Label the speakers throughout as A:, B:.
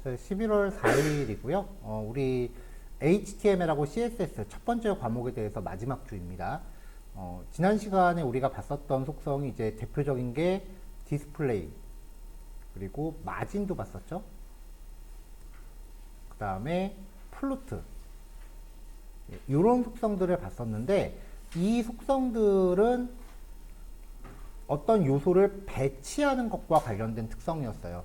A: 11월 4일이고요. 우리 HTML하고 CSS 첫 번째 과목에 대해서 마지막 주입니다. 지난 시간에 우리가 봤었던 속성이 이제 대표적인 게 디스플레이, 그리고 마진도 봤었죠. 그 다음에 플루트, 이런 속성들을 봤었는데, 이 속성들은 어떤 요소를 배치하는 것과 관련된 특성이었어요.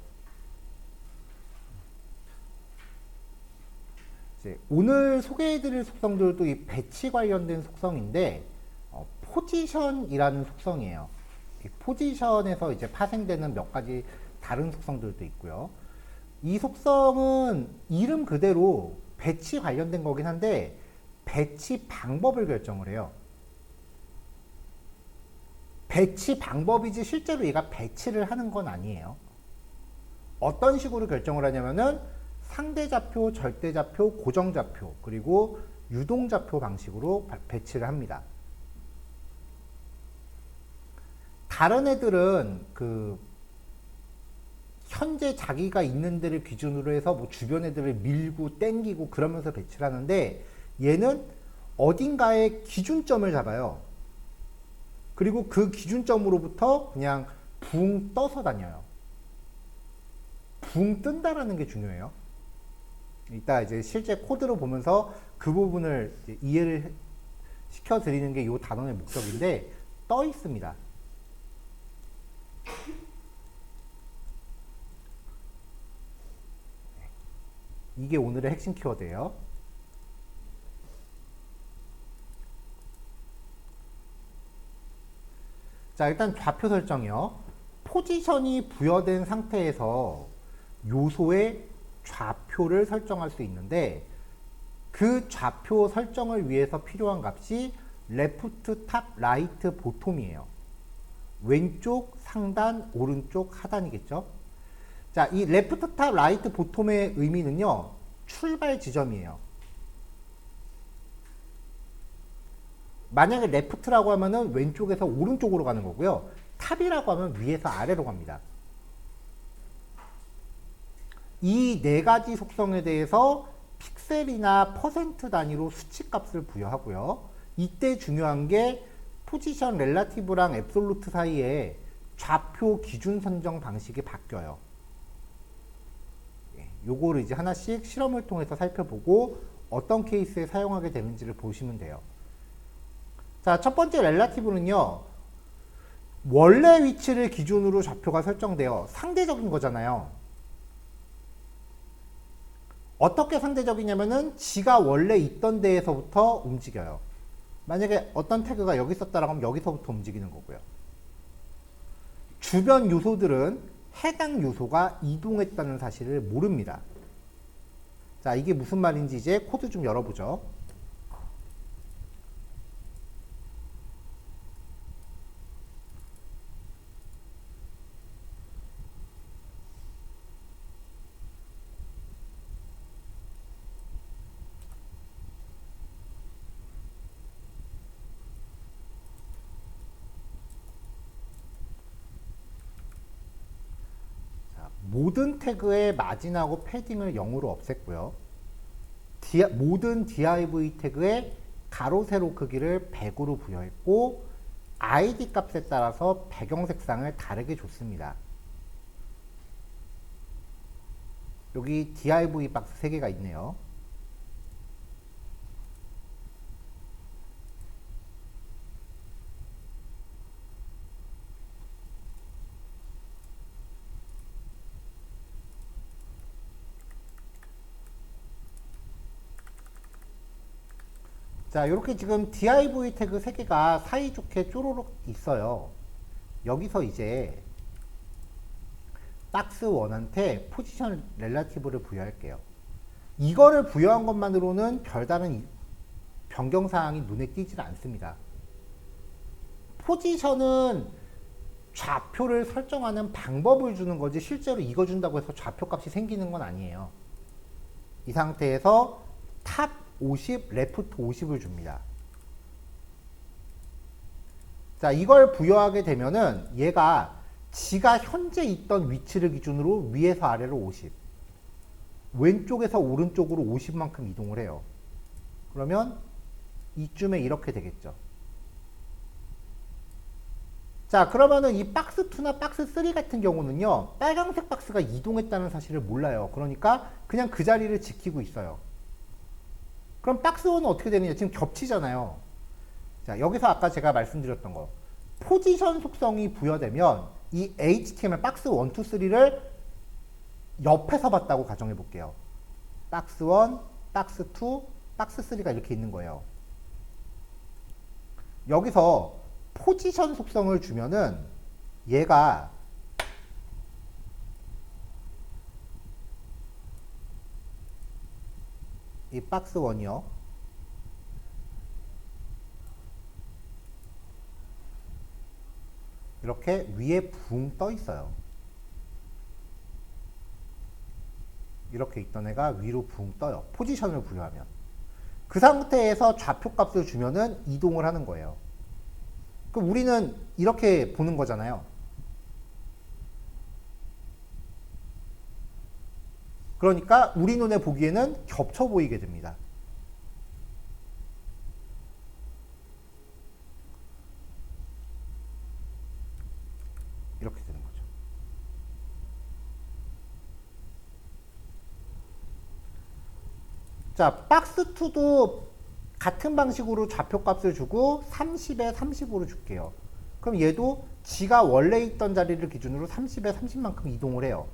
A: 오늘 소개해드릴 속성들도 이 배치 관련된 속성인데, 포지션이라는 속성이에요. 이 포지션에서 이제 파생되는 몇 가지 다른 속성들도 있고요. 이 속성은 이름 그대로 배치 관련된 거긴 한데, 배치 방법을 결정을 해요. 배치 방법이지 실제로 얘가 배치를 하는 건 아니에요. 어떤 식으로 결정을 하냐면은 상대좌표, 절대좌표, 고정좌표, 그리고 유동좌표 방식으로 배치를 합니다. 다른 애들은 현재 자기가 있는 데를 기준으로 해서 뭐 주변 애들을 밀고 땡기고 그러면서 배치를 하는데, 얘는 어딘가에 기준점을 잡아요. 그리고 그 기준점으로부터 그냥 붕 떠서 다녀요. 붕 뜬다라는 게 중요해요. 이따 이제 실제 코드로 보면서 그 부분을 이해를 시켜드리는 게 이 단원의 목적인데, 떠 있습니다. 이게 오늘의 핵심 키워드예요. 자, 일단 좌표 설정이요. 포지션이 부여된 상태에서 요소의 좌표를 설정할 수 있는데, 그 좌표 설정을 위해서 필요한 값이 레프트, 탑, 라이트, 보톰이에요. 왼쪽, 상단, 오른쪽, 하단이겠죠. 자, 이 레프트, 탑, 라이트, 보톰의 의미는요, 출발 지점이에요. 만약에 레프트라고 하면은 왼쪽에서 오른쪽으로 가는 거고요. 탑이라고 하면 위에서 아래로 갑니다. 이 네 가지 속성에 대해서 픽셀이나 퍼센트 단위로 수치값을 부여하고요. 이때 중요한 게 포지션 렐라티브랑 앱솔루트 사이에 좌표 기준 선정 방식이 바뀌어요. 요거를 이제 하나씩 실험을 통해서 살펴보고 어떤 케이스에 사용하게 되는지를 보시면 돼요. 자, 첫 번째 렐라티브는요, 원래 위치를 기준으로 좌표가 설정되어 상대적인 거잖아요. 어떻게 상대적이냐면은 지가 원래 있던 데에서부터 움직여요. 만약에 어떤 태그가 여기 있었다라고 하면 여기서부터 움직이는 거고요. 주변 요소들은 해당 요소가 이동했다는 사실을 모릅니다. 자, 이게 무슨 말인지 이제 코드 좀 열어보죠. 모든 태그의 마진하고 패딩을 0으로 없앴고요. 모든 div 태그의 가로 세로 크기를 100으로 부여했고, id 값에 따라서 배경 색상을 다르게 줬습니다. 여기 div 박스 3개가 있네요. 자, 이렇게 지금 div 태그 3개가 사이좋게 쪼로록 있어요. 여기서 이제 박스1한테 포지션 렐라티브를 부여할게요. 이거를 부여한 것만으로는 별다른 변경사항이 눈에 띄질 않습니다. 포지션은 좌표를 설정하는 방법을 주는 거지 실제로 이거 준다고 해서 좌표 값이 생기는 건 아니에요. 이 상태에서 탑 50, 레프트 50을 줍니다. 자, 이걸 부여하게 되면은 얘가 지가 현재 있던 위치를 기준으로 위에서 아래로 50, 왼쪽에서 오른쪽으로 50만큼 이동을 해요. 그러면 이쯤에 이렇게 되겠죠. 자, 그러면은 이 박스 2나 박스 3 같은 경우는요, 빨간색 박스가 이동했다는 사실을 몰라요. 그러니까 그냥 그 자리를 지키고 있어요. 그럼 박스 1은 어떻게 되느냐? 지금 겹치잖아요. 자, 여기서 아까 제가 말씀드렸던 거, 포지션 속성이 부여되면 이 HTML 박스 1, 2, 3를 옆에서 봤다고 가정해 볼게요. 박스 1, 박스 2, 박스 3가 이렇게 있는 거예요. 여기서 포지션 속성을 주면은 얘가 이 박스 1이요. 이렇게 위에 붕 떠 있어요. 이렇게 있던 애가 위로 붕 떠요. 포지션을 부여하면. 그 상태에서 좌표값을 주면은 이동을 하는 거예요. 그럼 우리는 이렇게 보는 거잖아요. 그러니까 우리 눈에 보기에는 겹쳐 보이게 됩니다. 이렇게 되는 거죠. 자, 박스2도 같은 방식으로 좌표값을 주고 30에 35로 줄게요. 그럼 얘도 지가 원래 있던 자리를 기준으로 30에 30만큼 이동을 해요.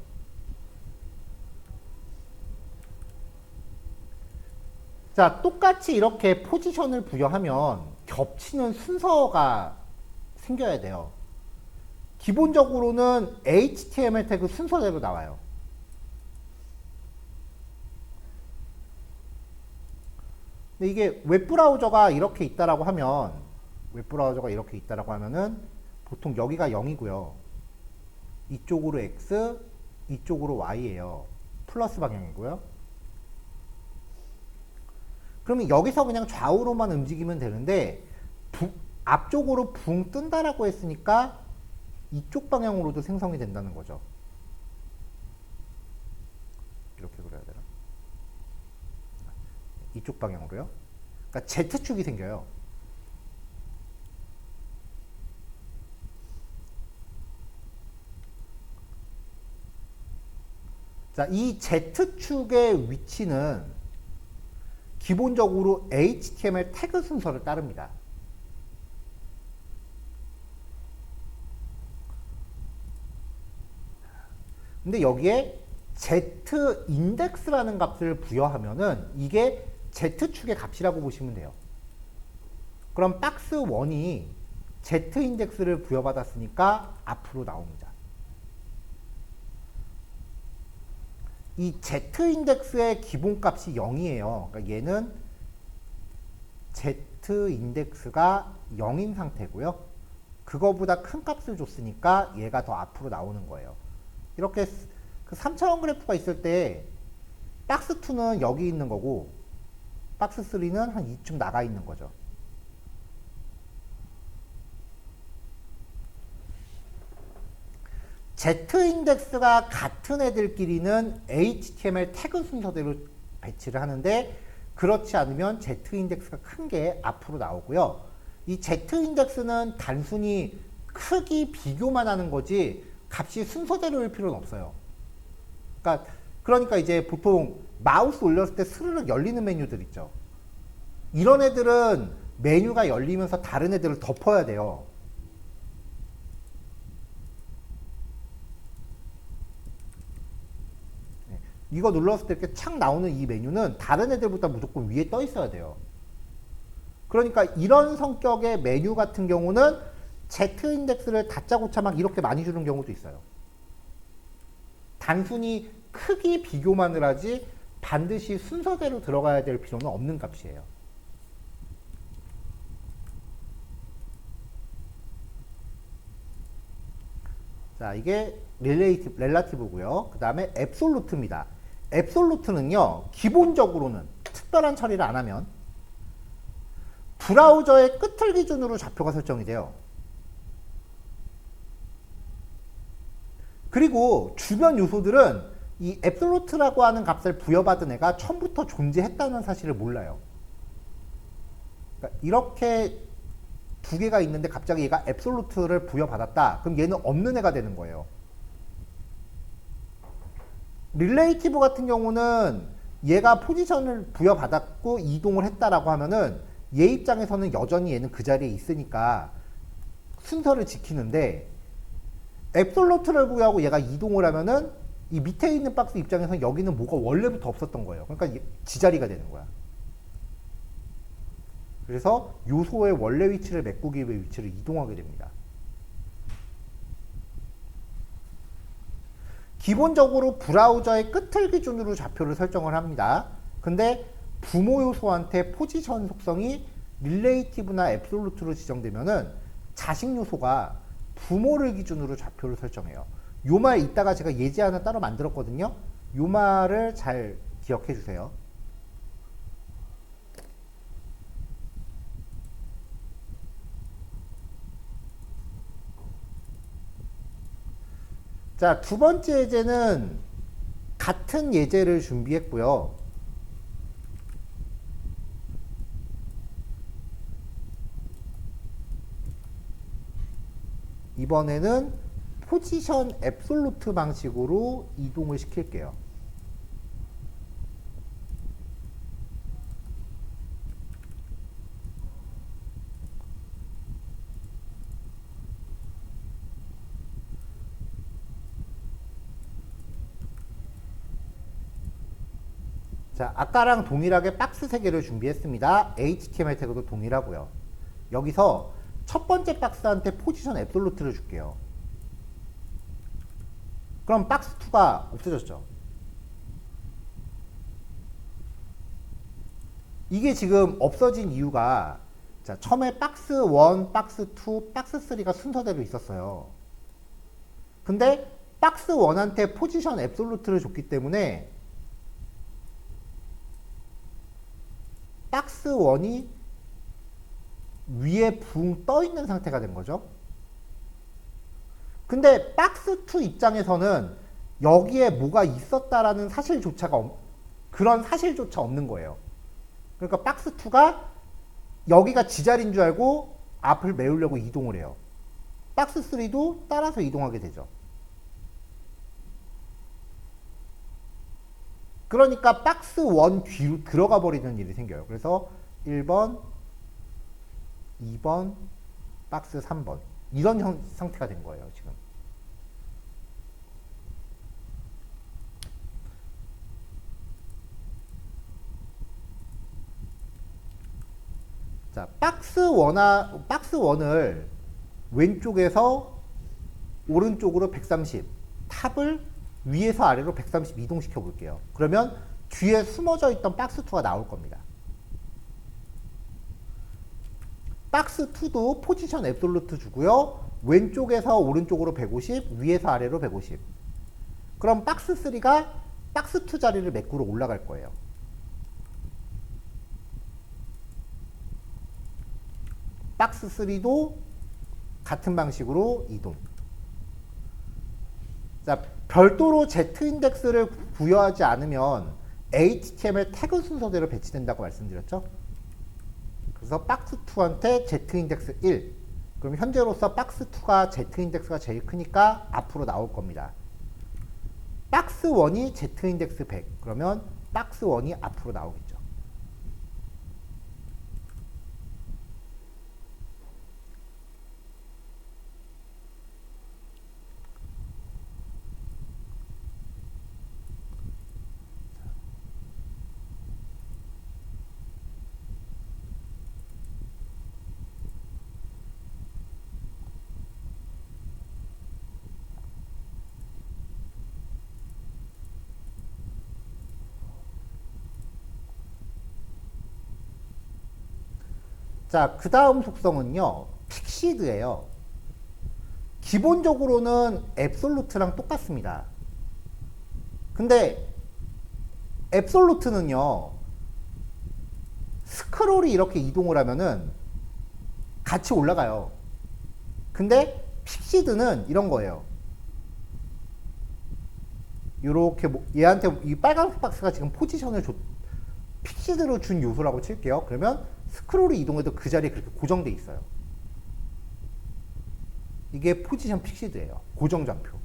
A: 자, 똑같이 이렇게 포지션을 부여하면 겹치는 순서가 생겨야 돼요. 기본적으로는 HTML 태그 순서대로 나와요. 근데 이게 웹브라우저가 이렇게 있다라고 하면, 는 보통 여기가 0이고요. 이쪽으로 X, 이쪽으로 Y예요. 플러스 방향이고요. 그러면 여기서 그냥 좌우로만 움직이면 되는데 앞쪽으로 붕 뜬다라고 했으니까 이쪽 방향으로도 생성이 된다는 거죠. 이렇게 그려야 되나? 이쪽 방향으로요. 그러니까 Z축이 생겨요. 자, 이 Z축의 위치는 기본적으로 HTML 태그 순서를 따릅니다. 근데 여기에 Zindex라는 값을 부여하면은 이게 Z축의 값이라고 보시면 돼요. 그럼 박스 1이 Zindex를 부여받았으니까 앞으로 나옵니다. 이 Zindex의 기본값이 0이에요. 그러니까 얘는 Zindex가 0인 상태고요. 그거보다 큰 값을 줬으니까 얘가 더 앞으로 나오는 거예요. 이렇게 그 3차원 그래프가 있을 때 박스 2는 여기 있는 거고 박스 3는 한 이쯤 나가 있는 거죠. Zindex가 같은 애들끼리는 HTML 태그 순서대로 배치를 하는데 그렇지 않으면 Zindex가 큰 게 앞으로 나오고요. 이 Zindex는 단순히 크기 비교만 하는 거지 값이 순서대로일 필요는 없어요. 그러니까 이제 보통 마우스 올렸을 때 스르륵 열리는 메뉴들 있죠. 이런 애들은 메뉴가 열리면서 다른 애들을 덮어야 돼요. 이거 눌렀을 때 이렇게 착 나오는 이 메뉴는 다른 애들보다 무조건 위에 떠 있어야 돼요. 그러니까 이런 성격의 메뉴 같은 경우는 Zindex를 다짜고짜 막 이렇게 많이 주는 경우도 있어요. 단순히 크기 비교만을 하지 반드시 순서대로 들어가야 될 필요는 없는 값이에요. 자, 이게 렐라티브고요. 그 다음에 앱솔루트입니다. 앱솔루트는요, 기본적으로는 특별한 처리를 안 하면 브라우저의 끝을 기준으로 좌표가 설정이 돼요. 그리고 주변 요소들은 이 앱솔루트라고 하는 값을 부여받은 애가 처음부터 존재했다는 사실을 몰라요. 그러니까 이렇게 두 개가 있는데 갑자기 얘가 앱솔루트를 부여받았다. 그럼 얘는 없는 애가 되는 거예요. 릴레이티브 같은 경우는 얘가 포지션을 부여받았고 이동을 했다라고 하면은 얘 입장에서는 여전히 얘는 그 자리에 있으니까 순서를 지키는데, 앱솔루트를 부여하고 얘가 이동을 하면은 이 밑에 있는 박스 입장에서는 여기는 뭐가 원래부터 없었던 거예요. 그러니까 지자리가 되는 거야. 그래서 요소의 원래 위치를 메꾸기 위해 위치를 이동하게 됩니다. 기본적으로 브라우저의 끝을 기준으로 좌표를 설정을 합니다. 근데 부모 요소한테 포지션 속성이 릴레이티브나 앱솔루트로 지정되면은 자식 요소가 부모를 기준으로 좌표를 설정해요. 요 말 이따가 제가 예제 하나 따로 만들었거든요. 요 말을 잘 기억해 주세요. 자, 두 번째 예제는 같은 예제를 준비했고요. 이번에는 포지션 앱솔루트 방식으로 이동을 시킬게요. 자, 아까랑 동일하게 박스 3개를 준비했습니다. HTML 태그도 동일하고요. 여기서 첫 번째 박스한테 포지션 앱솔루트를 줄게요. 그럼 박스 2가 없어졌죠. 이게 지금 없어진 이유가, 자, 처음에 박스 1, 박스 2, 박스 3가 순서대로 있었어요. 근데 박스 1한테 포지션 앱솔루트를 줬기 때문에 박스 1이 위에 붕 떠 있는 상태가 된 거죠. 근데 박스 2 입장에서는 여기에 뭐가 있었다라는 사실조차가 그런 사실조차 없는 거예요. 그러니까 박스 2가 여기가 지자리인 줄 알고 앞을 메우려고 이동을 해요. 박스 3도 따라서 이동하게 되죠. 그러니까 박스 1 뒤로 들어가 버리는 일이 생겨요. 그래서 1번, 2번, 박스 3번 이런 상태가 된 거예요, 지금. 자, 박스 1을 왼쪽에서 오른쪽으로 130, 탑을 위에서 아래로 130 이동시켜 볼게요. 그러면 뒤에 숨어져 있던 박스 2가 나올 겁니다. 박스 2도 포지션 앱솔루트 주고요. 왼쪽에서 오른쪽으로 150, 위에서 아래로 150. 그럼 박스 3가 박스 2 자리를 메꾸러 올라갈 거예요. 박스 3도 같은 방식으로 이동. 자, 별도로 Z인덱스를 부여하지 않으면 HTML 태그 순서대로 배치된다고 말씀드렸죠. 그래서 박스 2한테 Z인덱스 1. 그럼 현재로서 박스 2가 Z인덱스가 제일 크니까 앞으로 나올 겁니다. 박스 1이 Z인덱스 100. 그러면 박스 1이 앞으로 나오겠죠. 자, 그 다음 속성은요, 픽시드예요. 기본적으로는 앱솔루트랑 똑같습니다. 근데 앱솔루트는요, 스크롤이 이렇게 이동을 하면은 같이 올라가요. 근데 픽시드는 이런 거예요. 요렇게 얘한테 이 빨간 박스가 지금 포지션을 픽시드로 준 요소라고 칠게요. 그러면 스크롤이 이동해도 그 자리에 그렇게 고정돼 있어요. 이게 포지션 픽시드예요. 고정 좌표.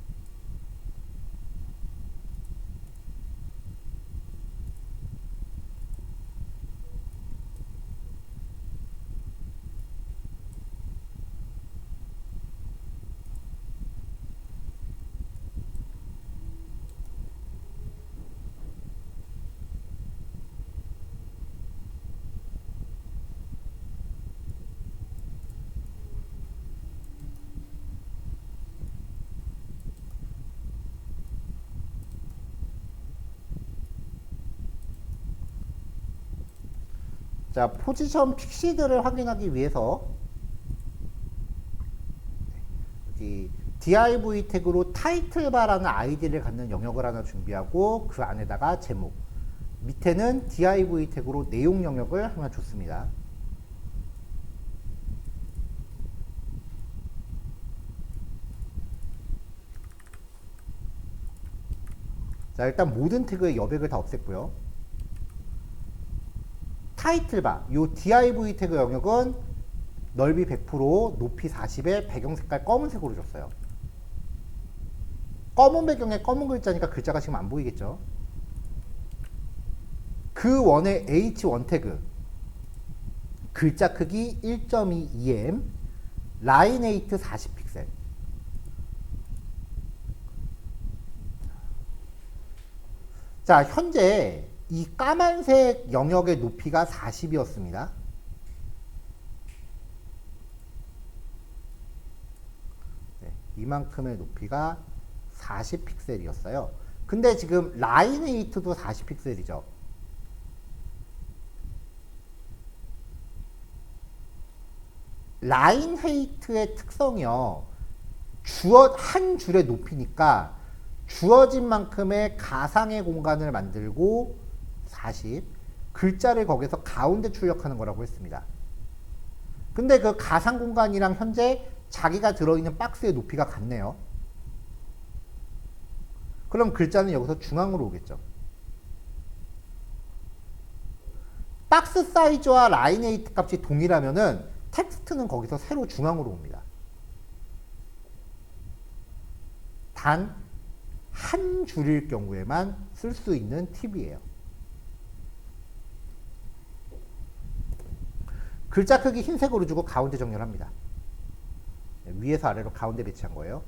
A: 자, 포지션 픽시드를 확인하기 위해서 이 div 태그로 타이틀바라는 아이디를 갖는 영역을 하나 준비하고 그 안에다가 제목, 밑에는 div 태그로 내용 영역을 하나 줬습니다. 자, 일단 모든 태그의 여백을 다 없앴고요. 타이틀바, 요 div 태그 영역은 넓이 100%, 높이 40에 배경 색깔 검은색으로 줬어요. 검은 배경에 검은 글자니까 글자가 지금 안 보이겠죠? 그 원의 h1 태그, 글자 크기 1.2 em, 라인 웨이트 40픽셀. 자, 현재 이 까만색 영역의 높이가 40이었습니다. 네, 이만큼의 높이가 40픽셀이었어요. 근데 지금 라인 웨이트도 40픽셀이죠. 라인 웨이트의 특성이요. 한 줄의 높이니까 주어진 만큼의 가상의 공간을 만들고 40, 글자를 거기서 가운데 출력하는 거라고 했습니다. 근데 그 가상 공간이랑 현재 자기가 들어있는 박스의 높이가 같네요. 그럼 글자는 여기서 중앙으로 오겠죠. 박스 사이즈와 라인 웨이트 값이 동일하면은 텍스트는 거기서 세로 중앙으로 옵니다. 단 한 줄일 경우에만 쓸 수 있는 팁이에요. 글자 크기 흰색으로 주고 가운데 정렬합니다. 위에서 아래로 가운데 배치한 거예요.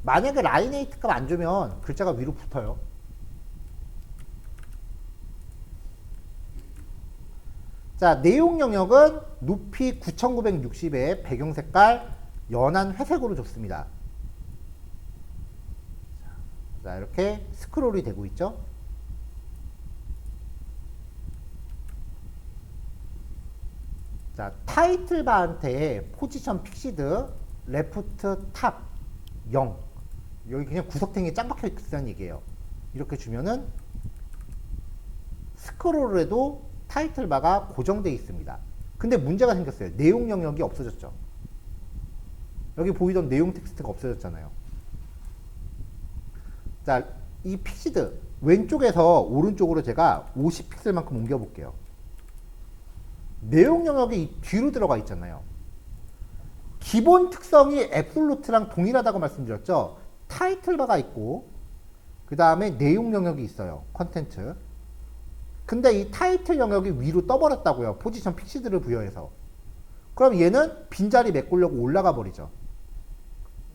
A: 만약에 라인 웨이트 값 안 주면 글자가 위로 붙어요. 자, 내용 영역은 높이 9960에 배경 색깔 연한 회색으로 줬습니다. 자, 이렇게 스크롤이 되고 있죠. 자, 타이틀 바한테 포지션 픽시드 레프트 탑 0, 여기 그냥 구석탱이에 짱 박혀 있다는 얘기예요. 이렇게 주면은 스크롤을 해도 타이틀 바가 고정되어 있습니다. 근데 문제가 생겼어요. 내용 영역이 없어졌죠. 여기 보이던 내용 텍스트가 없어졌잖아요. 자, 이 픽시드 왼쪽에서 오른쪽으로 제가 50픽셀만큼 옮겨 볼게요. 내용 영역이 뒤로 들어가 있잖아요. 기본 특성이 앱솔루트랑 동일하다고 말씀드렸죠. 타이틀 바가 있고 그 다음에 내용 영역이 있어요. 컨텐츠. 근데 이 타이틀 영역이 위로 떠버렸다고요. 포지션 픽시드를 부여해서. 그럼 얘는 빈자리 메꾸려고 올라가 버리죠.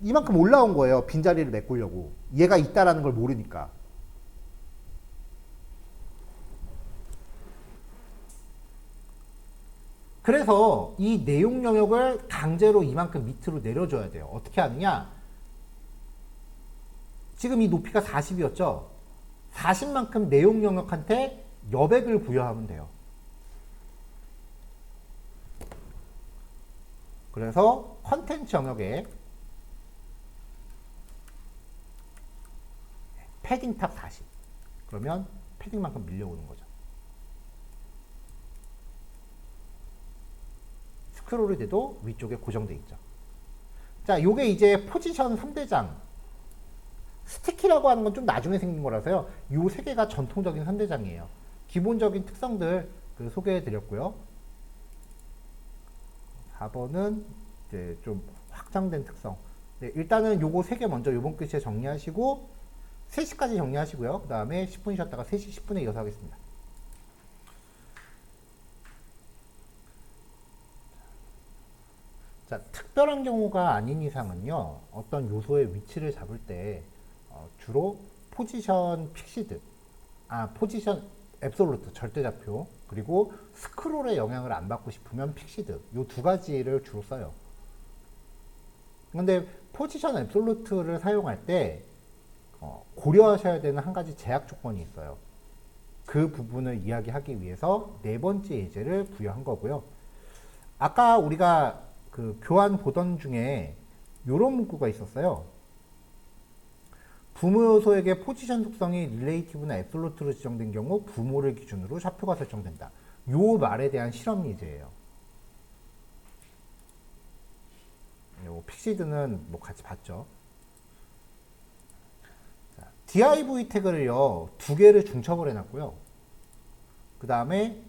A: 이만큼 올라온 거예요. 빈자리를 메꾸려고. 얘가 있다라는 걸 모르니까. 그래서 이 내용 영역을 강제로 이만큼 밑으로 내려줘야 돼요. 어떻게 하느냐? 지금 이 높이가 40이었죠? 40만큼 내용 영역한테 여백을 부여하면 돼요. 그래서 컨텐츠 영역에 패딩 탑 40. 그러면 패딩만큼 밀려오는 거죠. 스크롤이 돼도 위쪽에 고정돼 있죠. 자, 요게 이제 포지션 3대장 스티키라고 하는 건 좀 나중에 생긴 거라서요. 요 세 개가 전통적인 3대장이에요. 기본적인 특성들 소개해 드렸고요. 4번은 이제 좀 확장된 특성. 네, 일단은 요거 세 개 먼저 요번 글씨에 정리하시고 3시까지 정리하시고요. 그 다음에 10분 쉬었다가 3시 10분에 이어서 하겠습니다. 자, 특별한 경우가 아닌 이상은요, 어떤 요소의 위치를 잡을 때 주로 포지션 픽시드, 포지션 앱솔루트, 절대좌표, 그리고 스크롤의 영향을 안 받고 싶으면 픽시드, 요 두 가지를 주로 써요. 근데 포지션 앱솔루트를 사용할 때 고려하셔야 되는 한 가지 제약 조건이 있어요. 그 부분을 이야기하기 위해서 네 번째 예제를 부여한 거고요. 아까 우리가 그 교환 보던 중에 이런 문구가 있었어요. 부모 요소에게 포지션 속성이 릴레이티브나 앱솔루트로 지정된 경우 부모를 기준으로 좌표가 설정된다. 요 말에 대한 실험 예제예요. 요 픽시드는 뭐 같이 봤죠. 자, div 태그를요 2개를 중첩을 해놨고요. 그 다음에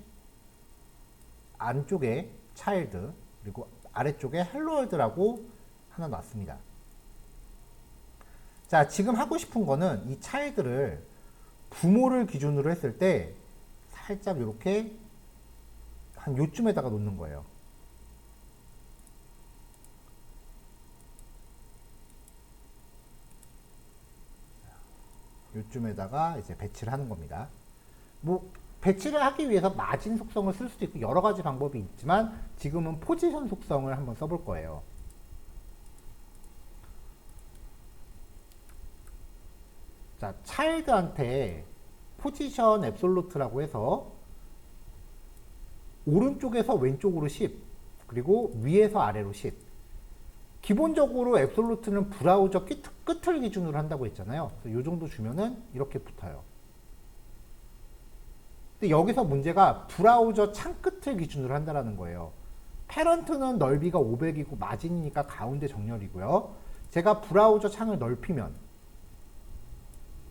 A: 안쪽에 차일드 그리고 아래쪽에 헬로월드라고 하나 놨습니다. 자, 지금 하고 싶은 거는 이 차일드를 부모를 기준으로 했을 때 살짝 이렇게 한 요쯤에다가 놓는 거예요. 요쯤에다가 이제 배치를 하는 겁니다. 뭐 배치를 하기 위해서 마진 속성을 쓸 수도 있고 여러 가지 방법이 있지만 지금은 포지션 속성을 한번 써볼 거예요. 자, 차일드한테 포지션 앱솔루트라고 해서 오른쪽에서 왼쪽으로 10 그리고 위에서 아래로 10. 기본적으로 앱솔루트는 브라우저 끝을 기준으로 한다고 했잖아요. 그래서 이 정도 주면은 이렇게 붙어요. 근데 여기서 문제가 브라우저 창 끝을 기준으로 한다는 거예요. 패런트는 넓이가 500이고 마진이니까 가운데 정렬이고요. 제가 브라우저 창을 넓히면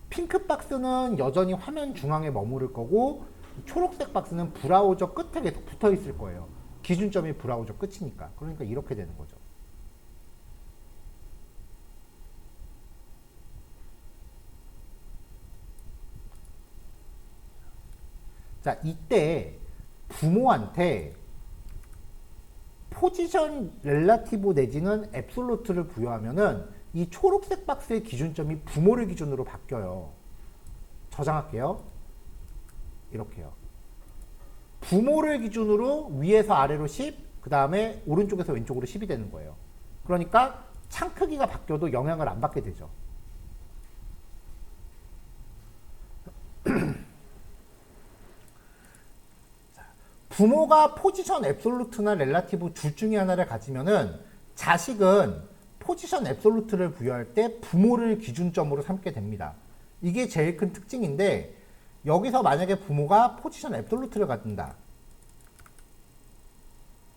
A: 핑크 박스는 여전히 화면 중앙에 머무를 거고 초록색 박스는 브라우저 끝에 계속 붙어 있을 거예요. 기준점이 브라우저 끝이니까. 그러니까 이렇게 되는 거죠. 자, 이때 부모한테 포지션 렐라티브 내지는 앱솔루트를 부여하면은 이 초록색 박스의 기준점이 부모를 기준으로 바뀌어요. 저장할게요. 이렇게요. 부모를 기준으로 위에서 아래로 10, 그 다음에 오른쪽에서 왼쪽으로 10이 되는 거예요. 그러니까 창 크기가 바뀌어도 영향을 안 받게 되죠. 부모가 포지션 앱솔루트나 렐라티브 둘 중에 하나를 가지면은 자식은 포지션 앱솔루트를 부여할 때 부모를 기준점으로 삼게 됩니다. 이게 제일 큰 특징인데 여기서 만약에 부모가 포지션 앱솔루트를 갖는다.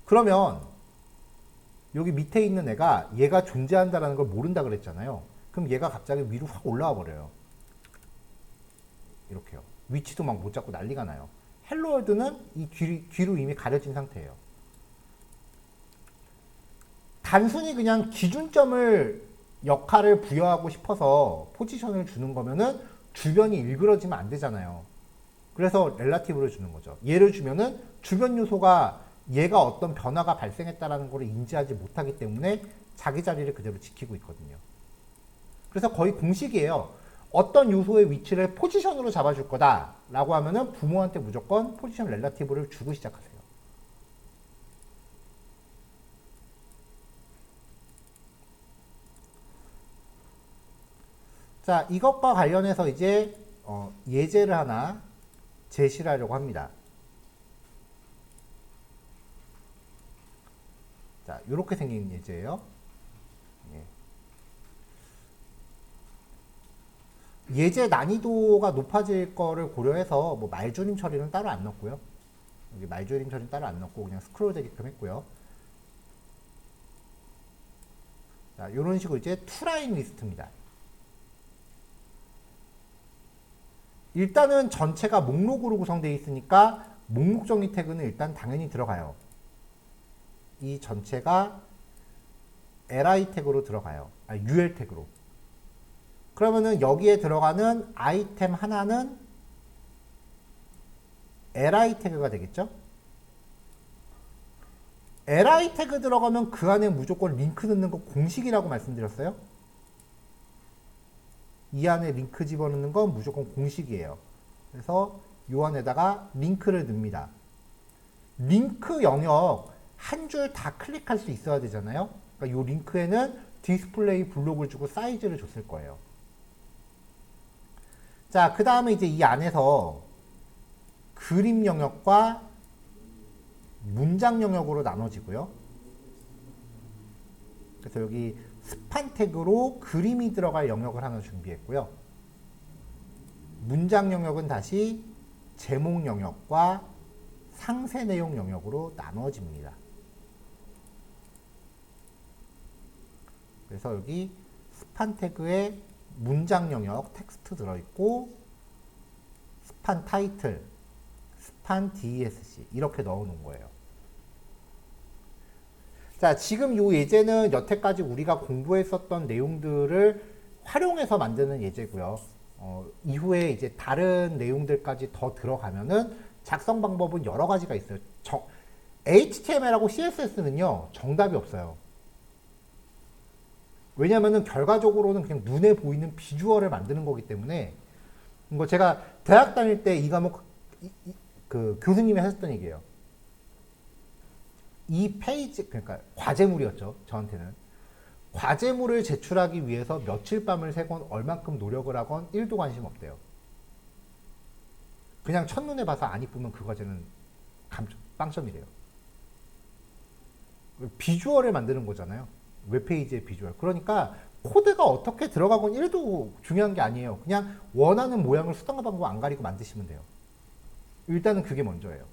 A: 그러면 여기 밑에 있는 애가 얘가 존재한다는 걸 모른다 그랬잖아요. 그럼 얘가 갑자기 위로 확 올라와 버려요. 이렇게요. 위치도 막 못 잡고 난리가 나요. 헬로월드는 이 귀로 이미 가려진 상태예요. 단순히 그냥 기준점을 역할을 부여하고 싶어서 포지션을 주는 거면은 주변이 일그러지면 안 되잖아요. 그래서 렐라티브를 주는 거죠. 얘를 주면은 주변 요소가 얘가 어떤 변화가 발생했다라는 걸 인지하지 못하기 때문에 자기 자리를 그대로 지키고 있거든요. 그래서 거의 공식이에요. 어떤 요소의 위치를 포지션으로 잡아줄 거다 라고 하면은 부모한테 무조건 포지션 렐라티브를 주고 시작하세요. 자, 이것과 관련해서 이제 예제를 하나 제시를 하려고 합니다. 자, 이렇게 생긴 예제예요. 예제 난이도가 높아질 거를 고려해서 뭐 말줄임 처리는 따로 안 넣었고요. 여기 말줄임 처리는 따로 안 넣고 그냥 스크롤 되게끔 했고요. 자, 이런 식으로 이제 투라인 리스트입니다. 일단은 전체가 목록으로 구성되어 있으니까 목록 정의 태그는 일단 당연히 들어가요. 이 전체가 li 태그로 들어가요. ul 태그로. 그러면은 여기에 들어가는 아이템 하나는 li 태그가 되겠죠? li 태그 들어가면 그 안에 무조건 링크 넣는 거 공식이라고 말씀드렸어요. 이 안에 링크 집어넣는 건 무조건 공식이에요. 그래서 이 안에다가 링크를 넣습니다. 링크 영역 한 줄 다 클릭할 수 있어야 되잖아요. 그러니까 이 링크에는 디스플레이 블록을 주고 사이즈를 줬을 거예요. 자, 그 다음에 이제 이 안에서 그림 영역과 문장 영역으로 나눠지고요. 그래서 여기 스판 태그로 그림이 들어갈 영역을 하나 준비했고요. 문장 영역은 다시 제목 영역과 상세 내용 영역으로 나눠집니다. 그래서 여기 스판 태그에 문장 영역 텍스트 들어있고 스판 타이틀, 스판 DESC 이렇게 넣어놓은 거예요. 자, 지금 이 예제는 여태까지 우리가 공부했었던 내용들을 활용해서 만드는 예제고요. 이후에 이제 다른 내용들까지 더 들어가면은 작성 방법은 여러 가지가 있어요. HTML하고 CSS는요, 정답이 없어요. 왜냐면은 결과적으로는 그냥 눈에 보이는 비주얼을 만드는 거기 때문에, 이거 제가 대학 다닐 때 이 과목 그 교수님이 하셨던 얘기예요. 이 페이지, 그러니까 과제물이었죠. 저한테는. 과제물을 제출하기 위해서 며칠 밤을 새건 얼만큼 노력을 하건 1도 관심 없대요. 그냥 첫눈에 봐서 안 이쁘면 그 과제는 빵점이래요. 비주얼을 만드는 거잖아요. 웹페이지의 비주얼. 그러니까 코드가 어떻게 들어가건 1도 중요한 게 아니에요. 그냥 원하는 모양을 수단과 방법 안 가리고 만드시면 돼요. 일단은 그게 먼저예요.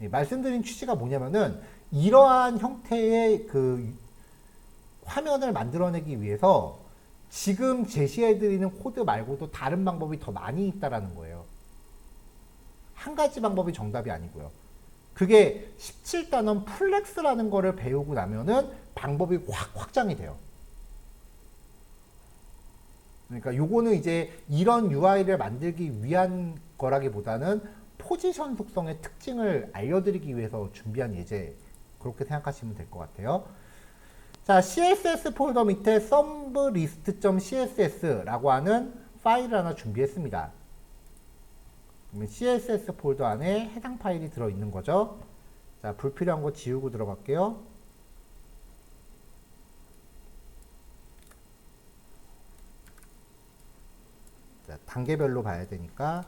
A: 예, 말씀드린 취지가 뭐냐면은 이러한 형태의 그 화면을 만들어내기 위해서 지금 제시해드리는 코드 말고도 다른 방법이 더 많이 있다라는 거예요. 한 가지 방법이 정답이 아니고요. 그게 17단원 플렉스라는 거를 배우고 나면은 방법이 확 확장이 돼요. 그러니까 요거는 이제 이런 UI를 만들기 위한 거라기보다는 포지션 속성의 특징을 알려드리기 위해서 준비한 예제, 그렇게 생각하시면 될 것 같아요. 자, CSS 폴더 밑에 sublist.css라고 하는 파일을 하나 준비했습니다. 그러면 CSS 폴더 안에 해당 파일이 들어있는 거죠. 자, 불필요한 거 지우고 들어갈게요. 자, 단계별로 봐야 되니까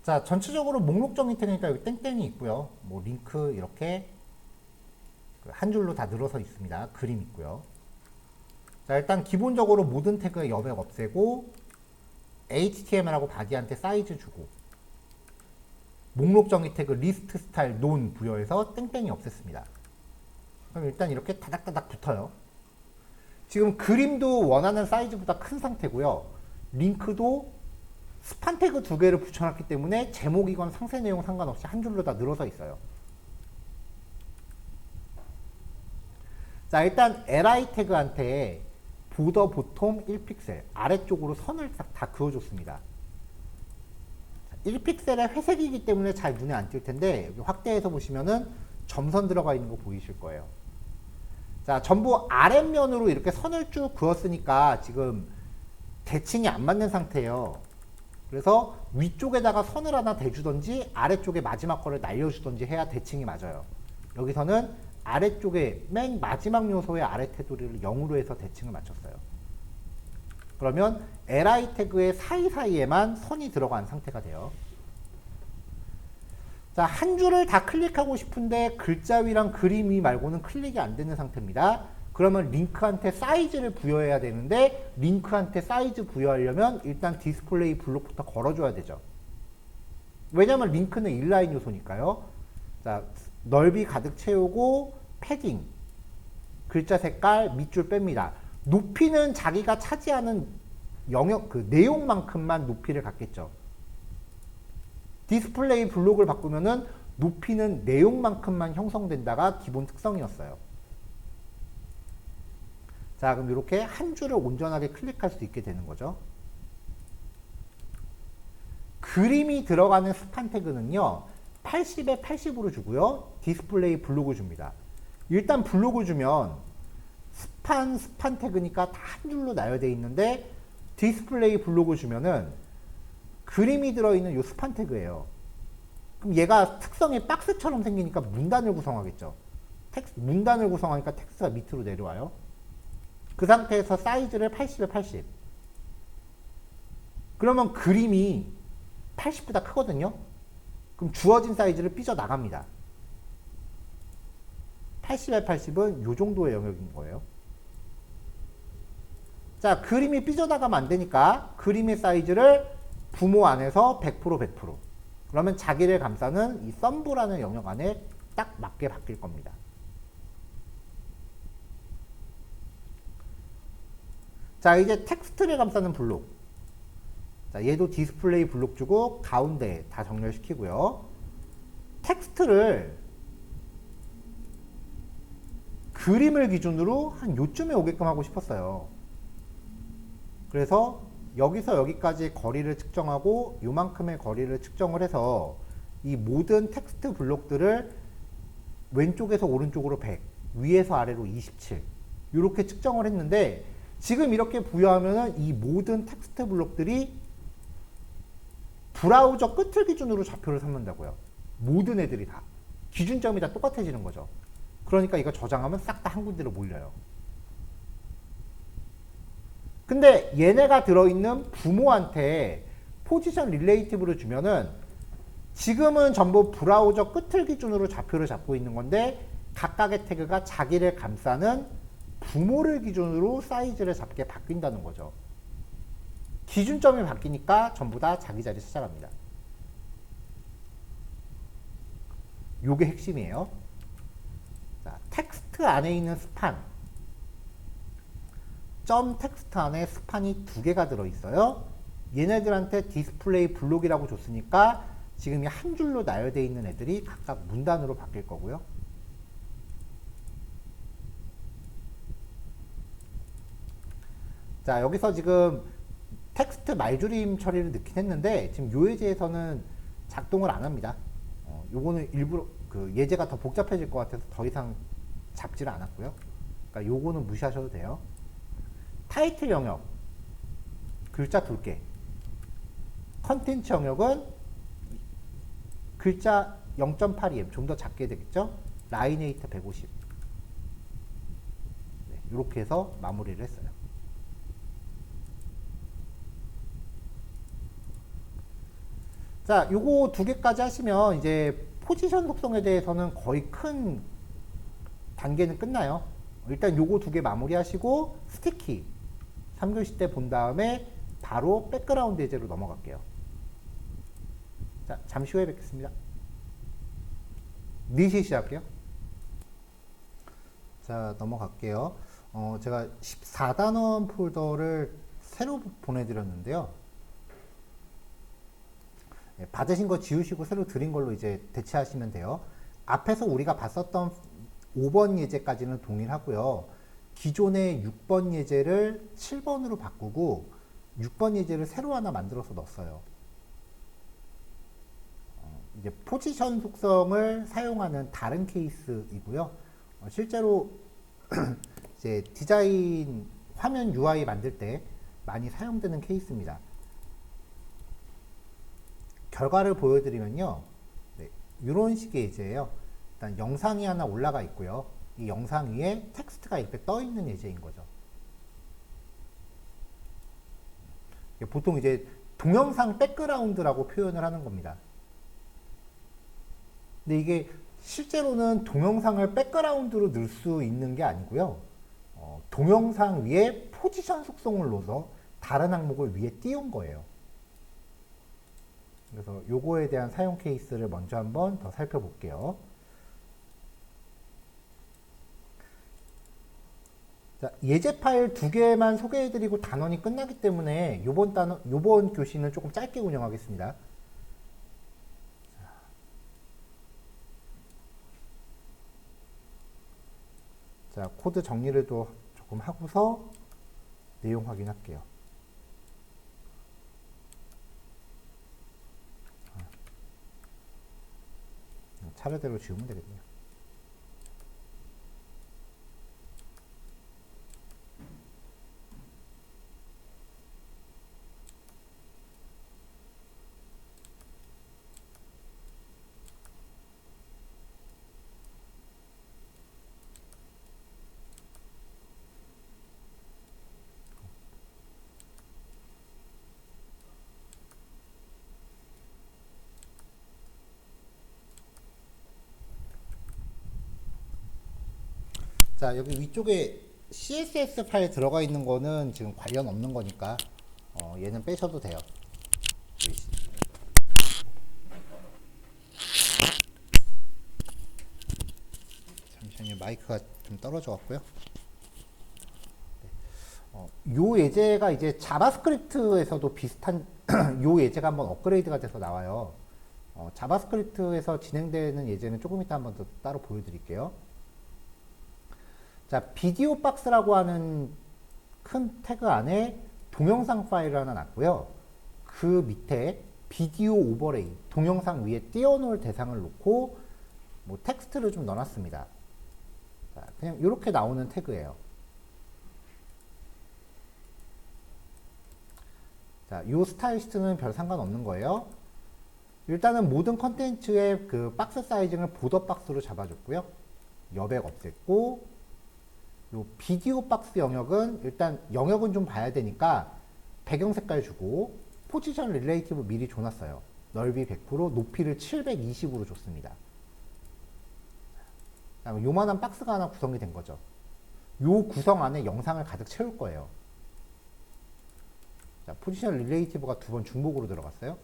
A: 자, 전체적으로 목록 정의 태그니까 여기 땡땡이 있고요. 뭐 링크 이렇게 한 줄로 다 늘어서 있습니다. 그림 있고요. 자, 일단 기본적으로 모든 태그의 여백 없애고 HTML하고 바디한테 사이즈 주고 목록 정의 태그 리스트 스타일 논 부여해서 땡땡이 없앴습니다. 그럼 일단 이렇게 다닥다닥 붙어요. 지금 그림도 원하는 사이즈보다 큰 상태고요. 링크도 스판 태그 2개를 붙여놨기 때문에 제목이건 상세 내용 상관없이 한 줄로 다 늘어서 있어요. 자, 일단 li 태그한테 보더 보톰 1픽셀 아래쪽으로 선을 다 그어줬습니다. 1픽셀의 회색이기 때문에 잘 눈에 안 띌 텐데 여기 확대해서 보시면은 점선 들어가 있는 거 보이실 거예요. 자, 자, 전부 아랫면으로 이렇게 선을 쭉 그었으니까 지금 대칭이 안 맞는 상태예요. 그래서 위쪽에다가 선을 하나 대주던지 아래쪽에 마지막 거를 날려주던지 해야 대칭이 맞아요. 여기서는 아래쪽에 맨 마지막 요소의 아래 테두리를 0으로 해서 대칭을 맞췄어요. 그러면 li 태그의 사이사이에만 선이 들어간 상태가 돼요. 자, 한 줄을 다 클릭하고 싶은데 글자 위랑 그림 위 말고는 클릭이 안 되는 상태입니다. 그러면 링크한테 사이즈를 부여해야 되는데 링크한테 사이즈 부여하려면 일단 디스플레이 블록부터 걸어줘야 되죠. 왜냐면 링크는 인라인 요소니까요. 자, 넓이 가득 채우고 패딩, 글자 색깔, 밑줄 뺍니다. 높이는 자기가 차지하는 영역, 그 내용만큼만 높이를 갖겠죠. 디스플레이 블록을 바꾸면은 높이는 내용만큼만 형성된다가 기본 특성이었어요. 자, 그럼 이렇게 한 줄을 온전하게 클릭할 수 있게 되는 거죠. 그림이 들어가는 스판 태그는요, 80에 80으로 주고요, 디스플레이 블록을 줍니다. 일단 블록을 주면 스판 태그니까 다 한 줄로 나열되어 있는데 디스플레이 블록을 주면은 그림이 들어있는 이 스판 태그예요. 그럼 얘가 특성이 박스처럼 생기니까 문단을 구성하겠죠. 문단을 구성하니까 텍스트가 밑으로 내려와요. 그 상태에서 사이즈를 80에 80. 그러면 그림이 80보다 크거든요. 그럼 주어진 사이즈를 삐져나갑니다. 80에 80은 이 정도의 영역인 거예요. 자, 그림이 삐져나가면 안 되니까 그림의 사이즈를 부모 안에서 100% 100%. 그러면 자기를 감싸는 이 썸브라는 영역 안에 딱 맞게 바뀔 겁니다. 자, 이제 텍스트를 감싸는 블록. 자, 얘도 디스플레이 블록 주고 가운데 다 정렬시키고요. 텍스트를 그림을 기준으로 한 요쯤에 오게끔 하고 싶었어요. 그래서 여기서 여기까지 거리를 측정하고 요만큼의 거리를 측정을 해서 이 모든 텍스트 블록들을 왼쪽에서 오른쪽으로 100, 위에서 아래로 27 이렇게 측정을 했는데 지금 이렇게 부여하면은 이 모든 텍스트 블록들이 브라우저 끝을 기준으로 좌표를 삼는다고요. 모든 애들이 다. 기준점이 다 똑같아지는 거죠. 그러니까 이거 저장하면 싹 다 한 군데로 몰려요. 근데 얘네가 들어있는 부모한테 포지션 릴레이티브를 주면은 지금은 전부 브라우저 끝을 기준으로 좌표를 잡고 있는 건데 각각의 태그가 자기를 감싸는 부모를 기준으로 사이즈를 잡게 바뀐다는 거죠. 기준점이 바뀌니까 전부 다 자기 자리 찾아갑니다. 요게 핵심이에요. 자, 텍스트 안에 있는 스판. 점 텍스트 안에 스판이 2개가 들어있어요. 얘네들한테 디스플레이 블록이라고 줬으니까 지금 이 한 줄로 나열되어 있는 애들이 각각 문단으로 바뀔 거고요. 자, 여기서 지금 텍스트 말줄임 처리를 넣긴 했는데 지금 요 예제에서는 작동을 안 합니다. 요거는 일부러 그 예제가 더 복잡해질 것 같아서 더 이상 잡지를 않았고요. 그러니까 요거는 무시하셔도 돼요. 타이틀 영역 글자 2개, 컨텐츠 영역은 글자 0.8em 좀 더 작게 되겠죠. 라인에이터 150 이렇게 해서 마무리를 했어요. 자, 요거 2개까지 하시면 이제 포지션 속성에 대해서는 거의 큰 단계는 끝나요. 일단 요거 2개 마무리 하시고 스티키 3교시 때 본 다음에 바로 백그라운드 예제로 넘어갈게요. 자, 잠시 후에 뵙겠습니다. 4시에 시작할게요. 자, 넘어갈게요. 제가 14단원 폴더를 새로 보내드렸는데요. 받으신 거 지우시고 새로 드린 걸로 이제 대체하시면 돼요. 앞에서 우리가 봤었던 5번 예제까지는 동일하고요. 기존의 6번 예제를 7번으로 바꾸고 6번 예제를 새로 하나 만들어서 넣었어요. 이제 포지션 속성을 사용하는 다른 케이스이고요. 실제로 이제 디자인 화면 UI 만들 때 많이 사용되는 케이스입니다. 결과를 보여드리면요. 네, 이런 식의 예제예요. 일단 영상이 하나 올라가 있고요. 이 영상 위에 텍스트가 이렇게 떠 있는 예제인 거죠. 보통 이제 동영상 백그라운드라고 표현을 하는 겁니다. 근데 이게 실제로는 동영상을 백그라운드로 넣을 수 있는 게 아니고요. 동영상 위에 포지션 속성을 넣어서 다른 항목을 위에 띄운 거예요. 그래서 요거에 대한 사용 케이스를 먼저 한번 더 살펴볼게요. 자, 예제 파일 2개만 소개해드리고 단원이 끝나기 때문에 요번 교시는 조금 짧게 운영하겠습니다. 자, 코드 정리를 또 조금 하고서 내용 확인할게요. 차례대로 지우면 되겠네요. 자, 여기 위쪽에 CSS 파일 들어가 있는 거는 지금 관련 없는 거니까 얘는 빼셔도 돼요. 잠시만요. 마이크가 좀 떨어져 갖고요. 요 예제가 이제 자바스크립트에서도 비슷한 요 예제가 한번 업그레이드가 돼서 나와요. 자바스크립트에서 진행되는 예제는 조금 이따 한번 더 따로 보여드릴게요. 자, 비디오 박스라고 하는 큰 태그 안에 동영상 파일을 하나 놨고요. 그 밑에 비디오 오버레이, 동영상 위에 띄워놓을 대상을 놓고 뭐 텍스트를 좀 넣어놨습니다. 자, 그냥 이렇게 나오는 태그예요. 자, 요 스타일리스트는 별 상관없는 거예요. 일단은 모든 컨텐츠의 그 박스 사이징을 보더 박스로 잡아줬고요. 여백 없앴고, 요 비디오 박스 영역은 일단 영역은 좀 봐야 되니까 배경 색깔 주고 포지션 릴레이티브 미리 줘놨어요. 넓이 100%, 높이를 720으로 줬습니다. 요만한 박스가 하나 구성이 된 거죠. 요 구성 안에 영상을 가득 채울 거예요. 자, 포지션 릴레이티브가 2번 중복으로 들어갔어요.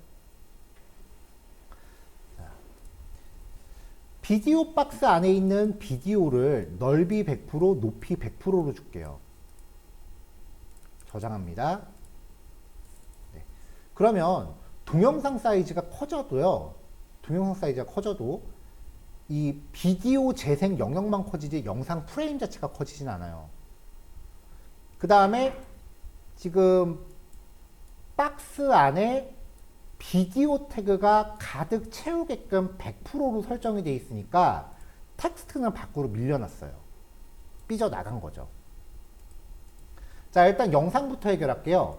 A: 비디오 박스 안에 있는 비디오를 넓이 100%, 높이 100%로 줄게요. 저장합니다. 네. 그러면 동영상 사이즈가 커져도요. 동영상 사이즈가 커져도 이 비디오 재생 영역만 커지지 영상 프레임 자체가 커지진 않아요. 그 다음에 지금 박스 안에 비디오 태그가 가득 채우게끔 100%로 설정이 되어 있으니까 텍스트는 밖으로 밀려났어요. 삐져나간 거죠. 자, 일단 영상부터 해결할게요.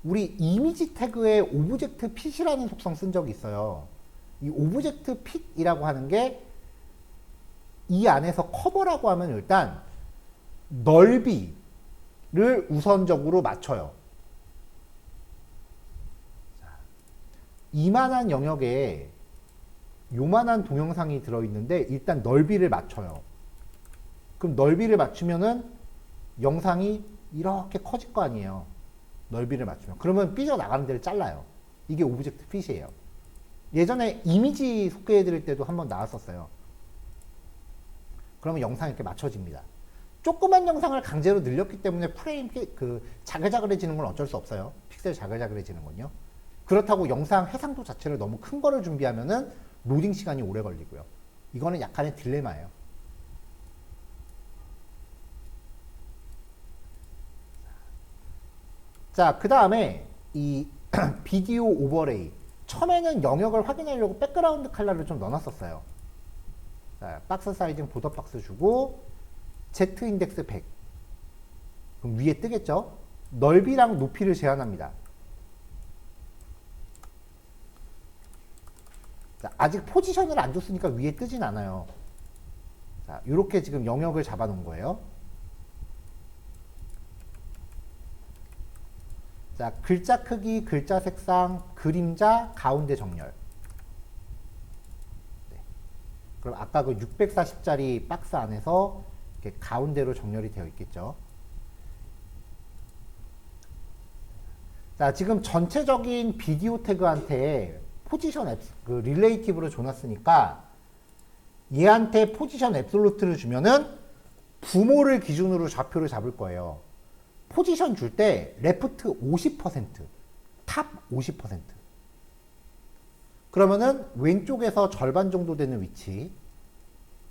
A: 우리 이미지 태그에 오브젝트 핏이라는 속성 쓴 적이 있어요. 이 오브젝트 핏이라고 하는 게 이 안에서 커버라고 하면 일단 넓이를 우선적으로 맞춰요. 이만한 영역에 요만한 동영상이 들어있는데 일단 넓이를 맞춰요. 그럼 넓이를 맞추면은 영상이 이렇게 커질 거 아니에요. 넓이를 맞추면. 그러면 삐져나가는 데를 잘라요. 이게 오브젝트 핏이에요. 예전에 이미지 소개해 드릴 때도 한번 나왔었어요. 그러면 영상이 이렇게 맞춰집니다. 조그만 영상을 강제로 늘렸기 때문에 프레임 자글자글해지는 건 어쩔 수 없어요. 픽셀 자글자글해지는 건요. 그렇다고 영상 해상도 자체를 너무 큰 거를 준비하면은 로딩 시간이 오래 걸리고요. 이거는 약간의 딜레마예요. 자, 그 다음에 이 비디오 오버레이. 처음에는 영역을 확인하려고 백그라운드 컬러를 좀 넣어놨었어요. 자, 박스 사이징 보더 박스 주고, Z 인덱스 100. 그럼 위에 뜨겠죠? 넓이랑 높이를 제한합니다. 자, 아직 포지션을 안 줬으니까 위에 뜨진 않아요. 자, 이렇게 지금 영역을 잡아 놓은 거예요. 자, 글자 크기, 글자 색상, 그림자, 가운데 정렬. 네. 그럼 아까 그 640짜리 박스 안에서 이렇게 가운데로 정렬이 되어 있겠죠. 자, 지금 전체적인 비디오 태그한테 포지션 그 릴레이티브를 줘놨으니까 얘한테 포지션 앱솔루트를 주면은 부모를 기준으로 좌표를 잡을 거예요. 포지션 줄 때 레프트 50%, 탑 50%. 그러면은 왼쪽에서 절반 정도 되는 위치,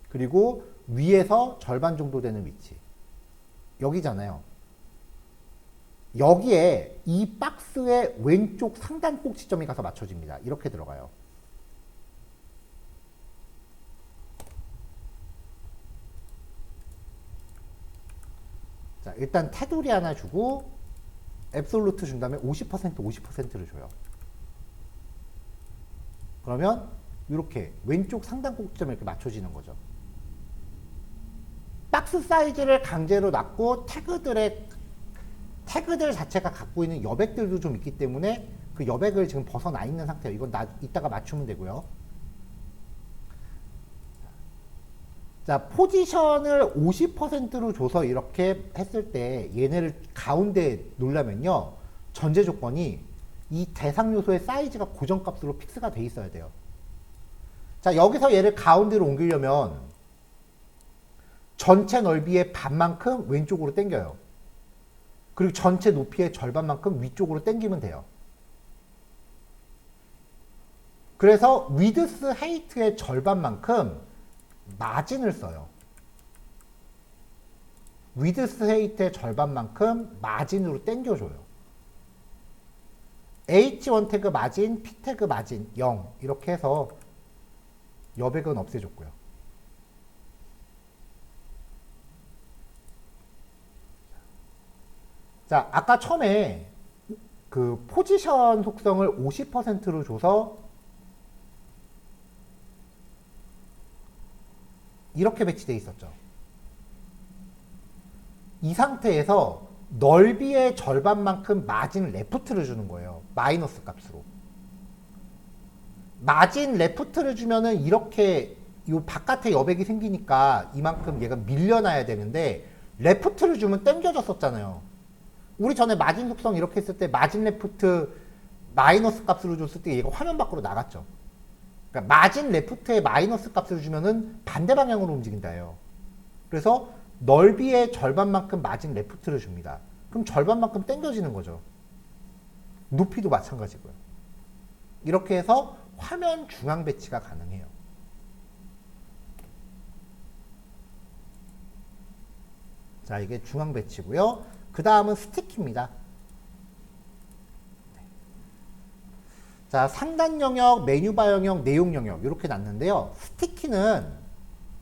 A: 그리고 위에서 절반 정도 되는 위치. 여기잖아요. 여기에 이 박스의 왼쪽 상단 꼭 지점이 가서 맞춰집니다. 이렇게 들어가요. 자, 일단 테두리 하나 주고 앱솔루트 준 다음에 50%, 50%를 줘요. 그러면 이렇게 왼쪽 상단 꼭지점에 이렇게 맞춰지는 거죠. 박스 사이즈를 강제로 낮고 태그들 자체가 갖고 있는 여백들도 좀 있기 때문에 그 여백을 지금 벗어나 있는 상태예요. 이건 이따가 맞추면 되고요. 자, 포지션을 50%로 줘서 이렇게 했을 때 얘네를 가운데 놓으려면요. 전제 조건이 이 대상 요소의 사이즈가 고정값으로 픽스가 돼 있어야 돼요. 자, 여기서 얘를 가운데로 옮기려면 전체 넓이의 반만큼 왼쪽으로 당겨요. 그리고 전체 높이의 절반만큼 위쪽으로 당기면 돼요. 그래서 위드스 헤이트의 절반만큼 마진을 써요. 위드스 헤이트의 절반만큼 마진으로 당겨줘요. H1 태그 마진, P 태그 마진 0 이렇게 해서 여백은 없애줬고요. 자, 아까 처음에 그 포지션 속성을 50%로 줘서 이렇게 배치되어 있었죠. 이 상태에서 넓이의 절반만큼 마진 레프트를 주는 거예요. 마이너스 값으로. 마진 레프트를 주면은 이렇게 이 바깥에 여백이 생기니까 이만큼 얘가 밀려나야 되는데 레프트를 주면 당겨졌었잖아요. 우리 전에 마진 속성 이렇게 했을 때 마진 레프트 마이너스 값으로 줬을 때 얘가 화면 밖으로 나갔죠. 그러니까 마진 레프트에 마이너스 값을 주면은 반대 방향으로 움직인다요. 그래서 넓이의 절반만큼 마진 레프트를 줍니다. 그럼 절반만큼 당겨지는 거죠. 높이도 마찬가지고요. 이렇게 해서 화면 중앙 배치가 가능해요. 자, 이게 중앙 배치고요. 그 다음은 스티키입니다. 자, 상단 영역, 메뉴바 영역, 내용 영역 이렇게 놨는데요. 스티키는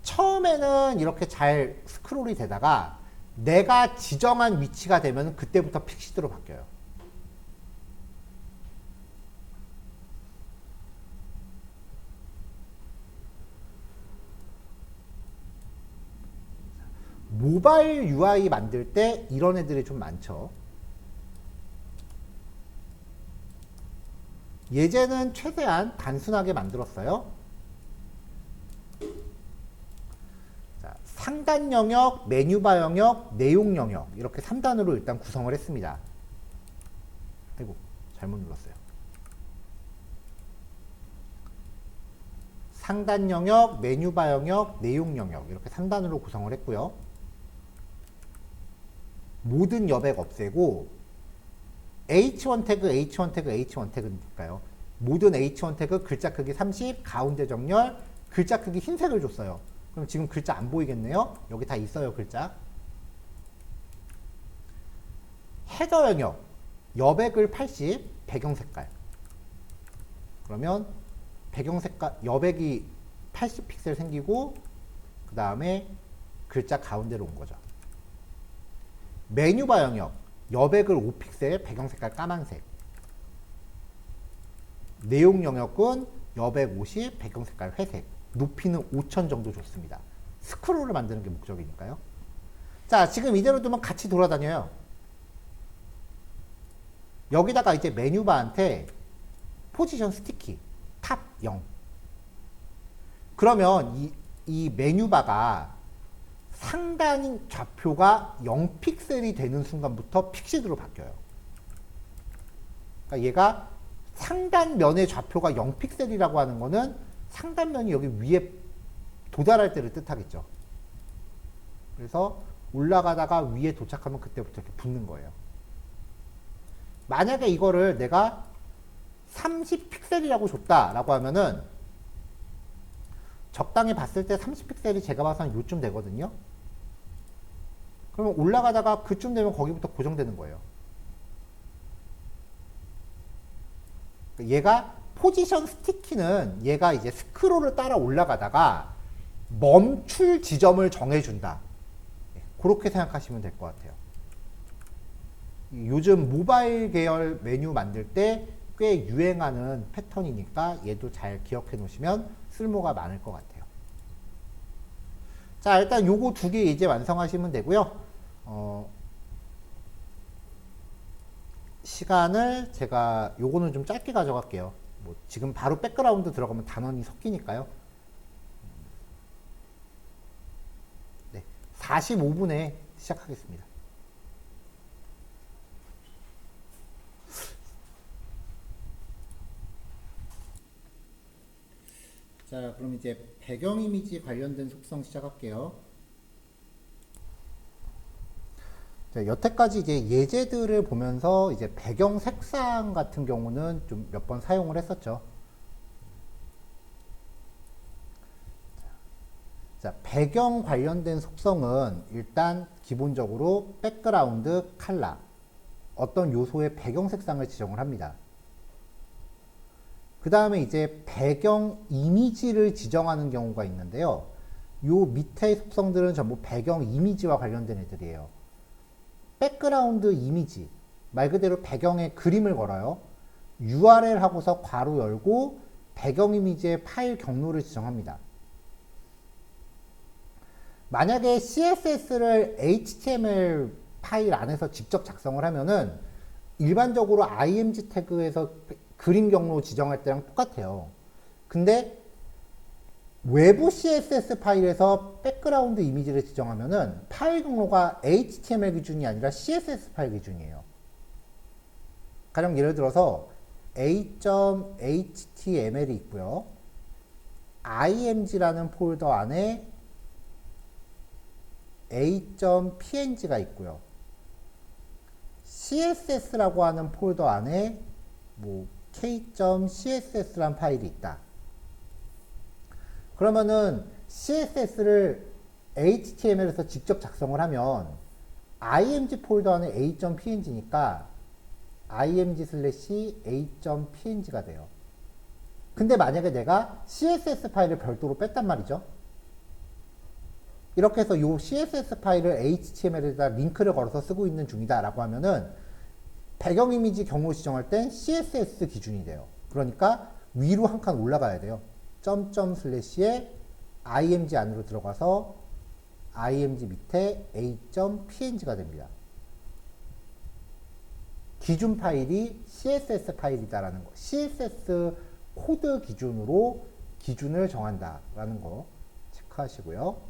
A: 처음에는 이렇게 잘 스크롤이 되다가 내가 지정한 위치가 되면 그때부터 픽시드로 바뀌어요. 모바일 UI 만들 때 이런 애들이 좀 많죠. 예제는 최대한 단순하게 만들었어요. 자, 상단 영역, 메뉴바 영역, 내용 영역 이렇게 3단으로 일단 구성을 했습니다. 아이고, 잘못 눌렀어요. 상단 영역, 메뉴바 영역, 내용 영역 이렇게 3단으로 구성을 했고요. 모든 여백 없애고 H1 태그, H1 태그, H1 태그니까요. 모든 H1 태그 글자 크기 30, 가운데 정렬, 글자 크기 흰색을 줬어요. 그럼 지금 글자 안 보이겠네요. 여기 다 있어요, 글자. 헤더 영역, 여백을 80, 배경 색깔. 그러면 배경 색깔, 여백이 80픽셀 생기고 그 다음에 글자 가운데로 온 거죠. 메뉴바 영역, 여백을 5픽셀, 배경 색깔 까만색. 내용 영역은 여백 50, 배경 색깔 회색. 높이는 5000 정도 줬습니다. 스크롤을 만드는 게 목적이니까요. 자, 지금 이대로 두면 같이 돌아다녀요. 여기다가 이제 메뉴바한테 포지션 스티키, 탑 0. 그러면 이 메뉴바가 상단 좌표가 0픽셀이 되는 순간부터 픽시드로 바뀌어요. 그러니까 얘가 상단면의 좌표가 0픽셀이라고 하는 거는 상단면이 여기 위에 도달할 때를 뜻하겠죠. 그래서 올라가다가 위에 도착하면 그때부터 이렇게 붙는 거예요. 만약에 이거를 내가 30픽셀이라고 줬다라고 하면은 적당히 봤을 때 30픽셀이 제가 봐서는 요쯤 되거든요. 그러면 올라가다가 그쯤 되면 거기부터 고정되는 거예요. 얘가 포지션 스티키는 얘가 이제 스크롤을 따라 올라가다가 멈출 지점을 정해준다. 그렇게 생각하시면 될 것 같아요. 요즘 모바일 계열 메뉴 만들 때 꽤 유행하는 패턴이니까 얘도 잘 기억해 놓으시면 쓸모가 많을 것 같아요. 자, 일단 요거 두 개 이제 완성하시면 되고요. 시간을 제가 요거는 좀 짧게 가져갈게요. 뭐 지금 바로 백그라운드 들어가면 단원이 섞이니까요. 네, 45분에 시작하겠습니다. 자, 그럼 이제 배경 이미지 관련된 속성 시작할게요. 자, 여태까지 이제 예제들을 보면서 이제 배경 색상 같은 경우는 좀 몇 번 사용을 했었죠. 자, 배경 관련된 속성은 일단 기본적으로 백그라운드 컬러, 어떤 요소의 배경 색상을 지정을 합니다. 그 다음에 이제 배경 이미지를 지정하는 경우가 있는데요. 요 밑에 속성들은 전부 배경 이미지와 관련된 애들이에요. 백그라운드 이미지, 말 그대로 배경에 그림을 걸어요. URL 하고서 괄호 열고 배경 이미지의 파일 경로를 지정합니다. 만약에 CSS를 HTML 파일 안에서 직접 작성을 하면은 일반적으로 img 태그에서 그림 경로 지정할 때랑 똑같아요. 근데 외부 CSS 파일에서 백그라운드 이미지를 지정하면은 파일 경로가 HTML 기준이 아니라 CSS 파일 기준이에요. 가령 예를 들어서 a.html이 있고요. img라는 폴더 안에 a.png가 있고요. css라고 하는 폴더 안에 뭐 k.css라는 파일이 있다. 그러면은 CSS를 HTML에서 직접 작성을 하면 img 폴더 안에 a.png니까 img/a.png가 돼요. 근데 만약에 내가 CSS 파일을 별도로 뺐단 말이죠. 이렇게 해서 이 CSS 파일을 HTML에다 링크를 걸어서 쓰고 있는 중이다 라고 하면은 배경 이미지 경로 지정할 땐 CSS 기준이 돼요. 그러니까 위로 한 칸 올라가야 돼요. 점점슬래시에 img 안으로 들어가서 img 밑에 a.png가 됩니다. 기준 파일이 CSS 파일이다라는 거. CSS 코드 기준으로 기준을 정한다라는 거 체크하시고요.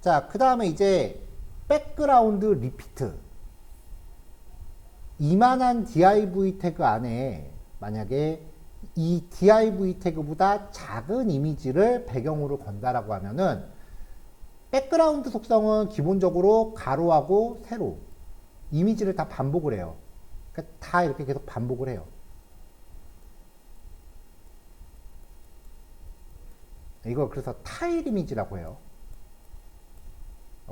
A: 자, 그 다음에 이제 백그라운드 리피트. 이만한 div 태그 안에 만약에 이 div 태그보다 작은 이미지를 배경으로 건다라고 하면은 백그라운드 속성은 기본적으로 가로하고 세로 이미지를 다 반복을 해요. 그러니까 다 이렇게 계속 반복을 해요. 이걸 그래서 타일 이미지라고 해요.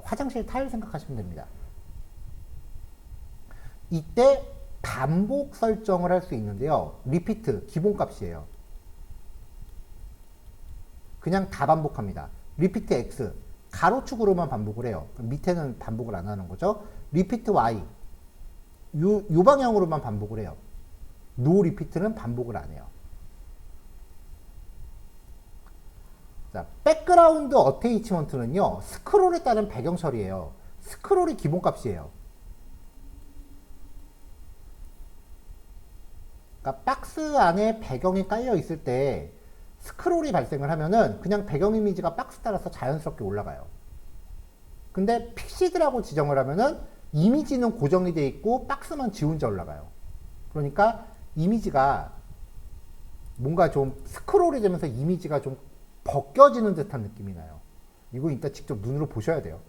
A: 화장실 타일 생각하시면 됩니다. 이때 반복 설정을 할 수 있는데요. 리피트 기본값이에요. 그냥 다 반복합니다. 리피트 X 가로축으로만 반복을 해요. 밑에는 반복을 안 하는 거죠. 리피트 Y 요 방향으로만 반복을 해요. 노 리피트는 반복을 안 해요. 자, 백그라운드 어테이치먼트는요, 스크롤에 따른 배경 처리예요. 스크롤이 기본값이에요. 그러니까 박스 안에 배경이 깔려 있을 때 스크롤이 발생을 하면은 그냥 배경 이미지가 박스 따라서 자연스럽게 올라가요. 근데 픽시드라고 지정을 하면은 이미지는 고정이 돼 있고 박스만 지 혼자 올라가요. 그러니까 이미지가 뭔가 좀 스크롤이 되면서 이미지가 좀 벗겨지는 듯한 느낌이 나요. 이거 이따 직접 눈으로 보셔야 돼요.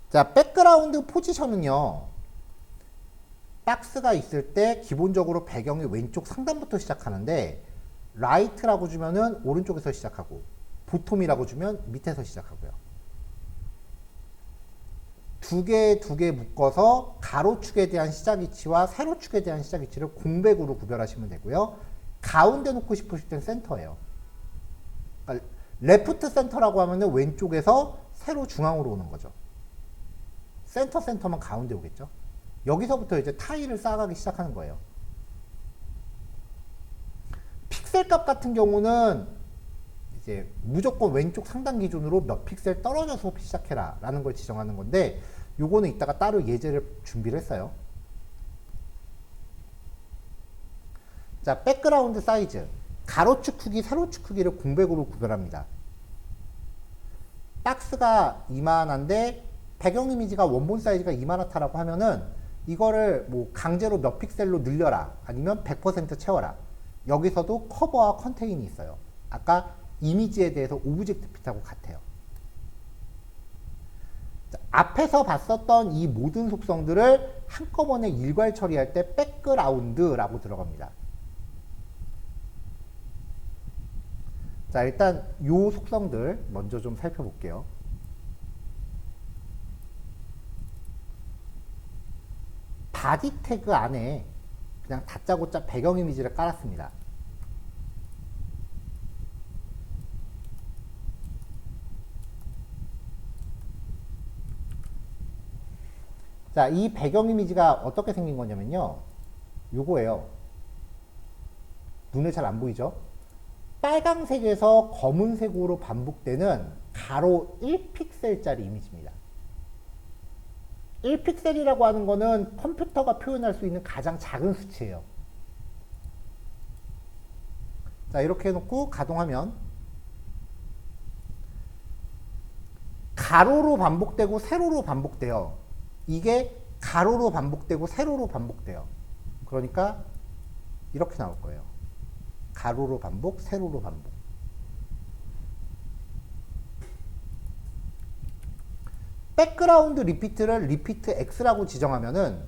A: 자, 백그라운드 포지션은요, 박스가 있을 때 기본적으로 배경이 왼쪽 상단부터 시작하는데, 라이트라고 주면은 오른쪽에서 시작하고, 보톰이라고 주면 밑에서 시작하고요. 두 개 묶어서 가로축에 대한 시작 위치와 세로축에 대한 시작 위치를 공백으로 구별하시면 되고요. 가운데 놓고 싶으실 땐 센터예요. 그러니까 레프트 센터라고 하면은 왼쪽에서 세로 중앙으로 오는 거죠. 센터만 가운데 오겠죠. 여기서부터 이제 타일을 쌓아가기 시작하는 거예요. 픽셀 값 같은 경우는 이제 무조건 왼쪽 상단 기준으로 몇 픽셀 떨어져서 시작해라 라는 걸 지정하는 건데, 요거는 이따가 따로 예제를 준비를 했어요. 자, 백그라운드 사이즈 가로축 크기, 세로축 크기를 공백으로 구별합니다. 박스가 이만한데 배경 이미지가 원본 사이즈가 이만하다라고 하면은 이거를 뭐 강제로 몇 픽셀로 늘려라, 아니면 100% 채워라. 여기서도 커버와 컨테인이 있어요. 아까 이미지에 대해서 오브젝트 핏하고 같아요. 자, 앞에서 봤었던 이 모든 속성들을 한꺼번에 일괄 처리할 때 백그라운드라고 들어갑니다. 자, 일단 요 속성들 먼저 좀 살펴볼게요. 바디 태그 안에 그냥 다짜고짜 배경 이미지를 깔았습니다. 자, 이 배경 이미지가 어떻게 생긴 거냐면요, 요거예요. 눈에 잘 안 보이죠? 빨강색에서 검은색으로 반복되는 가로 1픽셀짜리 이미지입니다. 1픽셀이라고 하는 거는 컴퓨터가 표현할 수 있는 가장 작은 수치예요. 자, 이렇게 해놓고 가동하면 가로로 반복되고 세로로 반복돼요. 이게 가로로 반복되고 세로로 반복돼요. 그러니까 이렇게 나올 거예요. 가로로 반복, 세로로 반복. 백그라운드 리피트를 리피트 X라고 지정하면은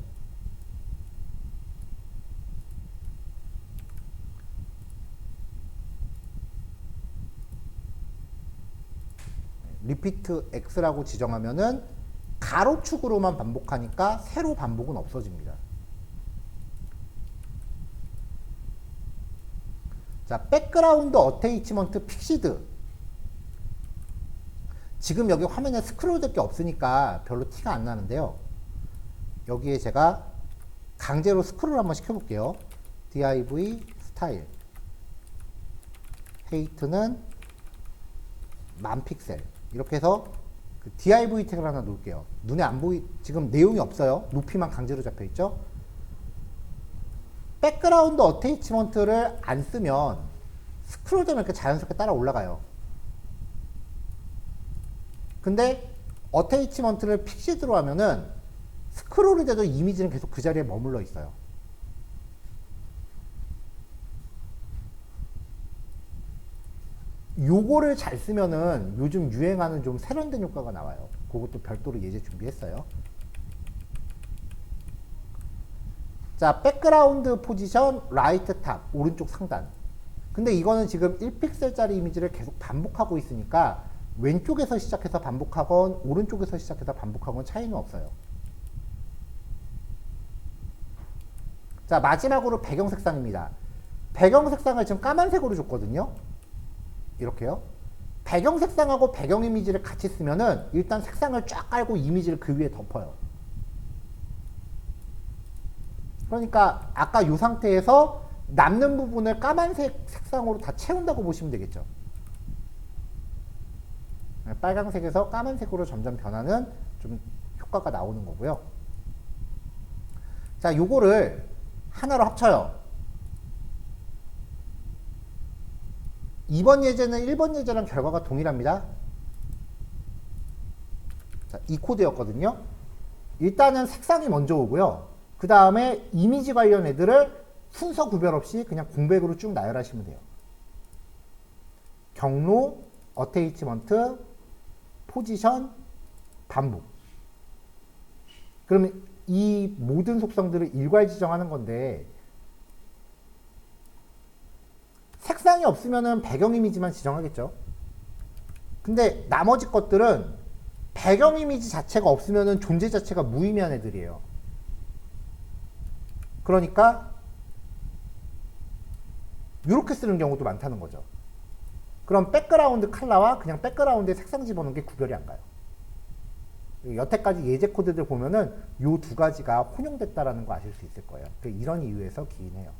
A: 리피트 X라고 지정하면은 가로축으로만 반복하니까 세로 반복은 없어집니다. 자, 백그라운드 어테이치먼트 픽시드. 지금 여기 화면에 스크롤 될 게 없으니까 별로 티가 안 나는데요. 여기에 제가 강제로 스크롤 한번 시켜볼게요. div 스타일. 헤이트는 10,000픽셀. 이렇게 해서 그 div 태그를 하나 놓을게요. 눈에 안 지금 내용이 없어요. 높이만 강제로 잡혀 있죠. 백그라운드 어테이치먼트를 안 쓰면 스크롤 되면 이렇게 자연스럽게 따라 올라가요. 근데 어테이치먼트를 픽시드로 하면은 스크롤이 돼도 이미지는 계속 그 자리에 머물러 있어요. 요거를 잘 쓰면은 요즘 유행하는 좀 세련된 효과가 나와요. 그것도 별도로 예제 준비했어요. 자, 백그라운드 포지션 라이트 탑, 오른쪽 상단. 근데 이거는 지금 1픽셀짜리 이미지를 계속 반복하고 있으니까 왼쪽에서 시작해서 반복하건 오른쪽에서 시작해서 반복하건 차이는 없어요. 자, 마지막으로 배경 색상입니다. 배경 색상을 지금 까만색으로 줬거든요. 이렇게요. 배경 색상하고 배경 이미지를 같이 쓰면은 일단 색상을 쫙 깔고 이미지를 그 위에 덮어요. 그러니까 아까 이 상태에서 남는 부분을 까만색 색상으로 다 채운다고 보시면 되겠죠. 빨강색에서 까만색으로 점점 변하는 좀 효과가 나오는 거고요. 자, 요거를 하나로 합쳐요. 2번 예제는 1번 예제랑 결과가 동일합니다. 자, 이 코드였거든요. 일단은 색상이 먼저 오고요. 그 다음에 이미지 관련 애들을 순서 구별 없이 그냥 공백으로 쭉 나열하시면 돼요. 경로, 어테이치먼트, 포지션, 반복. 그러면 이 모든 속성들을 일괄 지정하는 건데 색상이 없으면 배경 이미지만 지정하겠죠. 근데 나머지 것들은 배경 이미지 자체가 없으면 존재 자체가 무의미한 애들이에요. 그러니까 이렇게 쓰는 경우도 많다는 거죠. 그럼 백그라운드 컬러와 그냥 백그라운드에 색상 집어넣는 게 구별이 안 가요. 여태까지 예제 코드들 보면은 요 두 가지가 혼용됐다라는 거 아실 수 있을 거예요. 이런 이유에서 기인해요.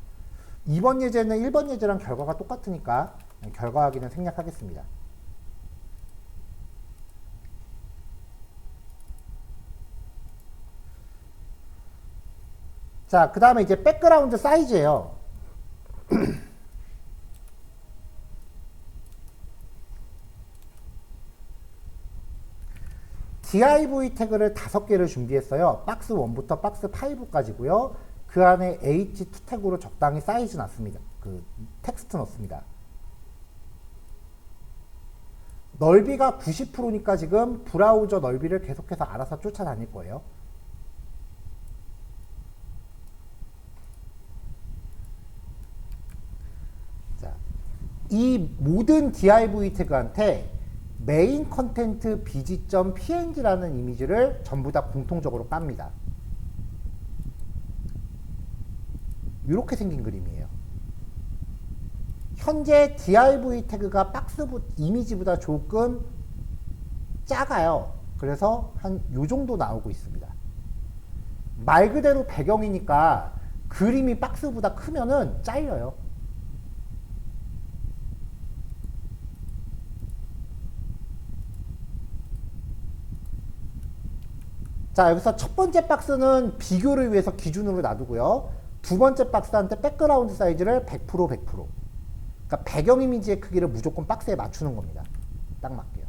A: 2번 예제는 1번 예제랑 결과가 똑같으니까 결과 확인은 생략하겠습니다. 자, 그 다음에 이제 백그라운드 사이즈예요. div 태그를 5개를 준비했어요. 박스 1부터 박스 5까지고요. 그 안에 h2 태그로 적당히 사이즈 놨습니다. 그 텍스트 넣습니다. 넓이가 90%니까 지금 브라우저 넓이를 계속해서 알아서 쫓아다닐 거예요. 자, 이 모든 div 태그한테 메인 컨텐트 bg.png라는 이미지를 전부 다 공통적으로 깝니다. 이렇게 생긴 그림이에요. 현재 div 태그가 박스 이미지보다 조금 작아요. 그래서 한 요 정도 나오고 있습니다. 말 그대로 배경이니까 그림이 박스보다 크면은 잘려요. 자, 여기서 첫 번째 박스는 비교를 위해서 기준으로 놔두고요. 두 번째 박스한테 백그라운드 사이즈를 100% 100%. 그러니까 배경 이미지의 크기를 무조건 박스에 맞추는 겁니다. 딱 맞게요.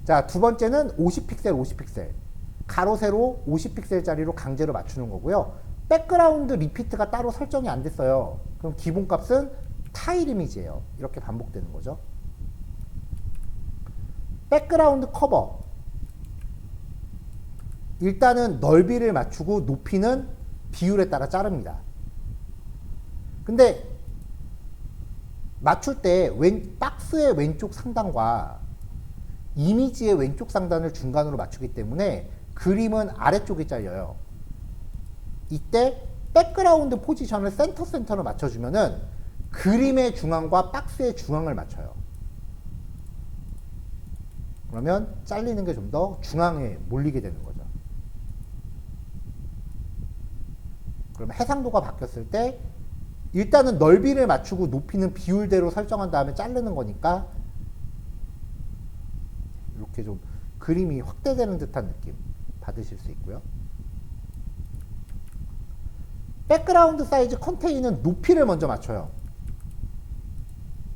A: 자, 두 번째는 50픽셀 50픽셀. 가로 세로 50픽셀짜리로 강제로 맞추는 거고요. 백그라운드 리피트가 따로 설정이 안 됐어요. 그럼 기본값은 타일 이미지예요. 이렇게 반복되는 거죠. 백그라운드 커버. 일단은 넓이를 맞추고 높이는 비율에 따라 자릅니다. 근데 맞출 때 박스의 왼쪽 상단과 이미지의 왼쪽 상단을 중간으로 맞추기 때문에 그림은 아래쪽에 잘려요. 이때 백그라운드 포지션을 센터로 맞춰주면은 그림의 중앙과 박스의 중앙을 맞춰요. 그러면 잘리는 게 좀 더 중앙에 몰리게 되는 거죠. 그럼 해상도가 바뀌었을 때 일단은 넓이를 맞추고 높이는 비율대로 설정한 다음에 자르는 거니까 이렇게 좀 그림이 확대되는 듯한 느낌 받으실 수 있고요. 백그라운드 사이즈 컨테이는 높이를 먼저 맞춰요.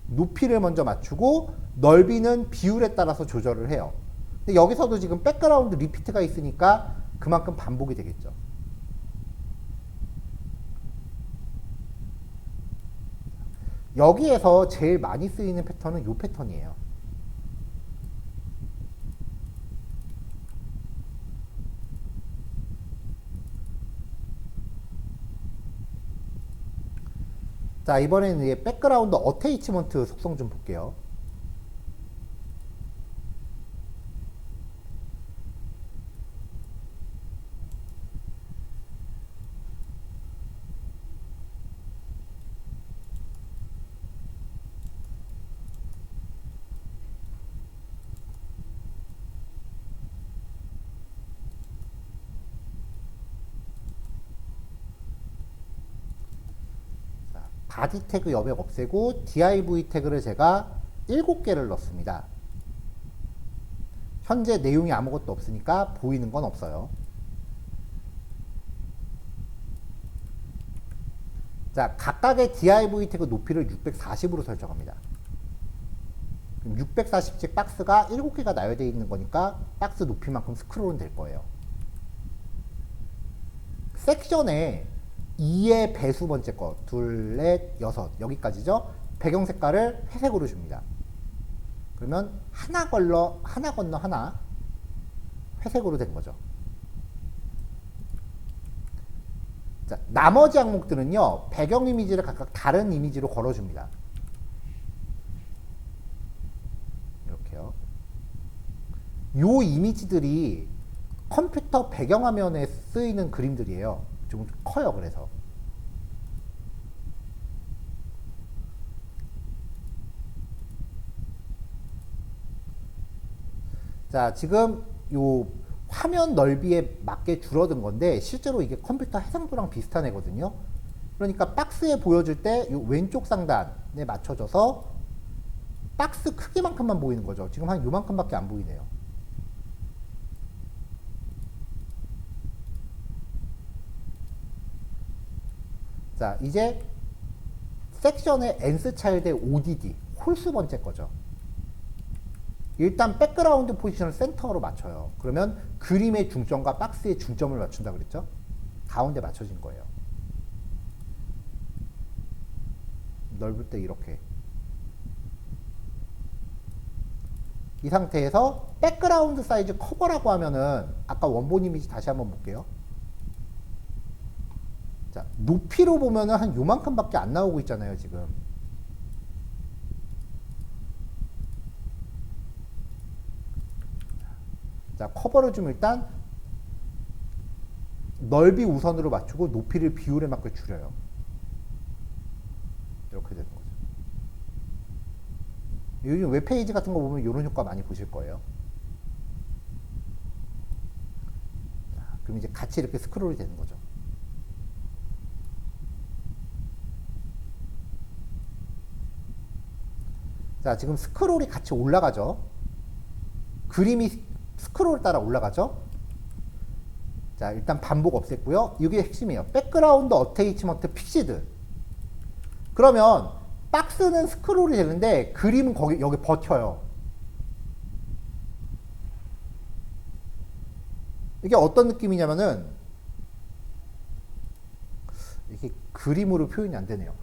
A: 높이를 먼저 맞추고 넓이는 비율에 따라서 조절을 해요. 근데 여기서도 지금 백그라운드 리피트가 있으니까 그만큼 반복이 되겠죠. 여기에서 제일 많이 쓰이는 패턴은 이 패턴이에요. 자, 이번에는 이제 백그라운드 어테이치먼트 속성 좀 볼게요. 바디 태그 여백 없애고 div 태그를 제가 7개를 넣습니다. 현재 내용이 아무것도 없으니까 보이는 건 없어요. 자, 각각의 div 태그 높이를 640으로 설정합니다. 그럼 640씩 박스가 7개가 나열되어 있는 거니까 박스 높이만큼 스크롤은 될 거예요. 섹션에 2의 배수 번째 거, 둘, 넷, 여섯, 여기까지죠? 배경 색깔을 회색으로 줍니다. 그러면 하나 건너 하나 회색으로 된 거죠. 자, 나머지 항목들은요, 배경 이미지를 각각 다른 이미지로 걸어줍니다. 이렇게요. 요 이미지들이 컴퓨터 배경화면에 쓰이는 그림들이에요. 좀 커요, 그래서. 자, 지금 요 화면 넓이에 맞게 줄어든 건데 실제로 이게 컴퓨터 해상도랑 비슷한 애거든요. 그러니까 박스에 보여줄 때 요 왼쪽 상단에 맞춰져서 박스 크기만큼만 보이는 거죠. 지금 한 요만큼밖에 안 보이네요. 자, 이제 섹션의 nth 차일드의 ODD, 홀수 번째 거죠. 일단 백그라운드 포지션을 센터로 맞춰요. 그러면 그림의 중점과 박스의 중점을 맞춘다 그랬죠? 가운데 맞춰진 거예요. 넓을 때 이렇게. 이 상태에서 백그라운드 사이즈 커버라고 하면은 아까 원본 이미지 다시 한번 볼게요. 자, 높이로 보면은 한 요만큼밖에 안 나오고 있잖아요, 지금. 자, 커버를 좀 일단 넓이 우선으로 맞추고 높이를 비율에 맞게 줄여요. 이렇게 되는 거죠. 요즘 웹페이지 같은 거 보면 이런 효과 많이 보실 거예요. 자, 그럼 이제 같이 이렇게 스크롤이 되는 거죠. 자, 지금 스크롤이 같이 올라가죠. 그림이 스크롤 따라 올라가죠. 자, 일단 반복 없앴고요. 이게 핵심이에요. 백그라운드 어테이치먼트 픽시드. 그러면 박스는 스크롤이 되는데 그림은 여기 버텨요. 이게 어떤 느낌이냐면은 이게 그림으로 표현이 안 되네요.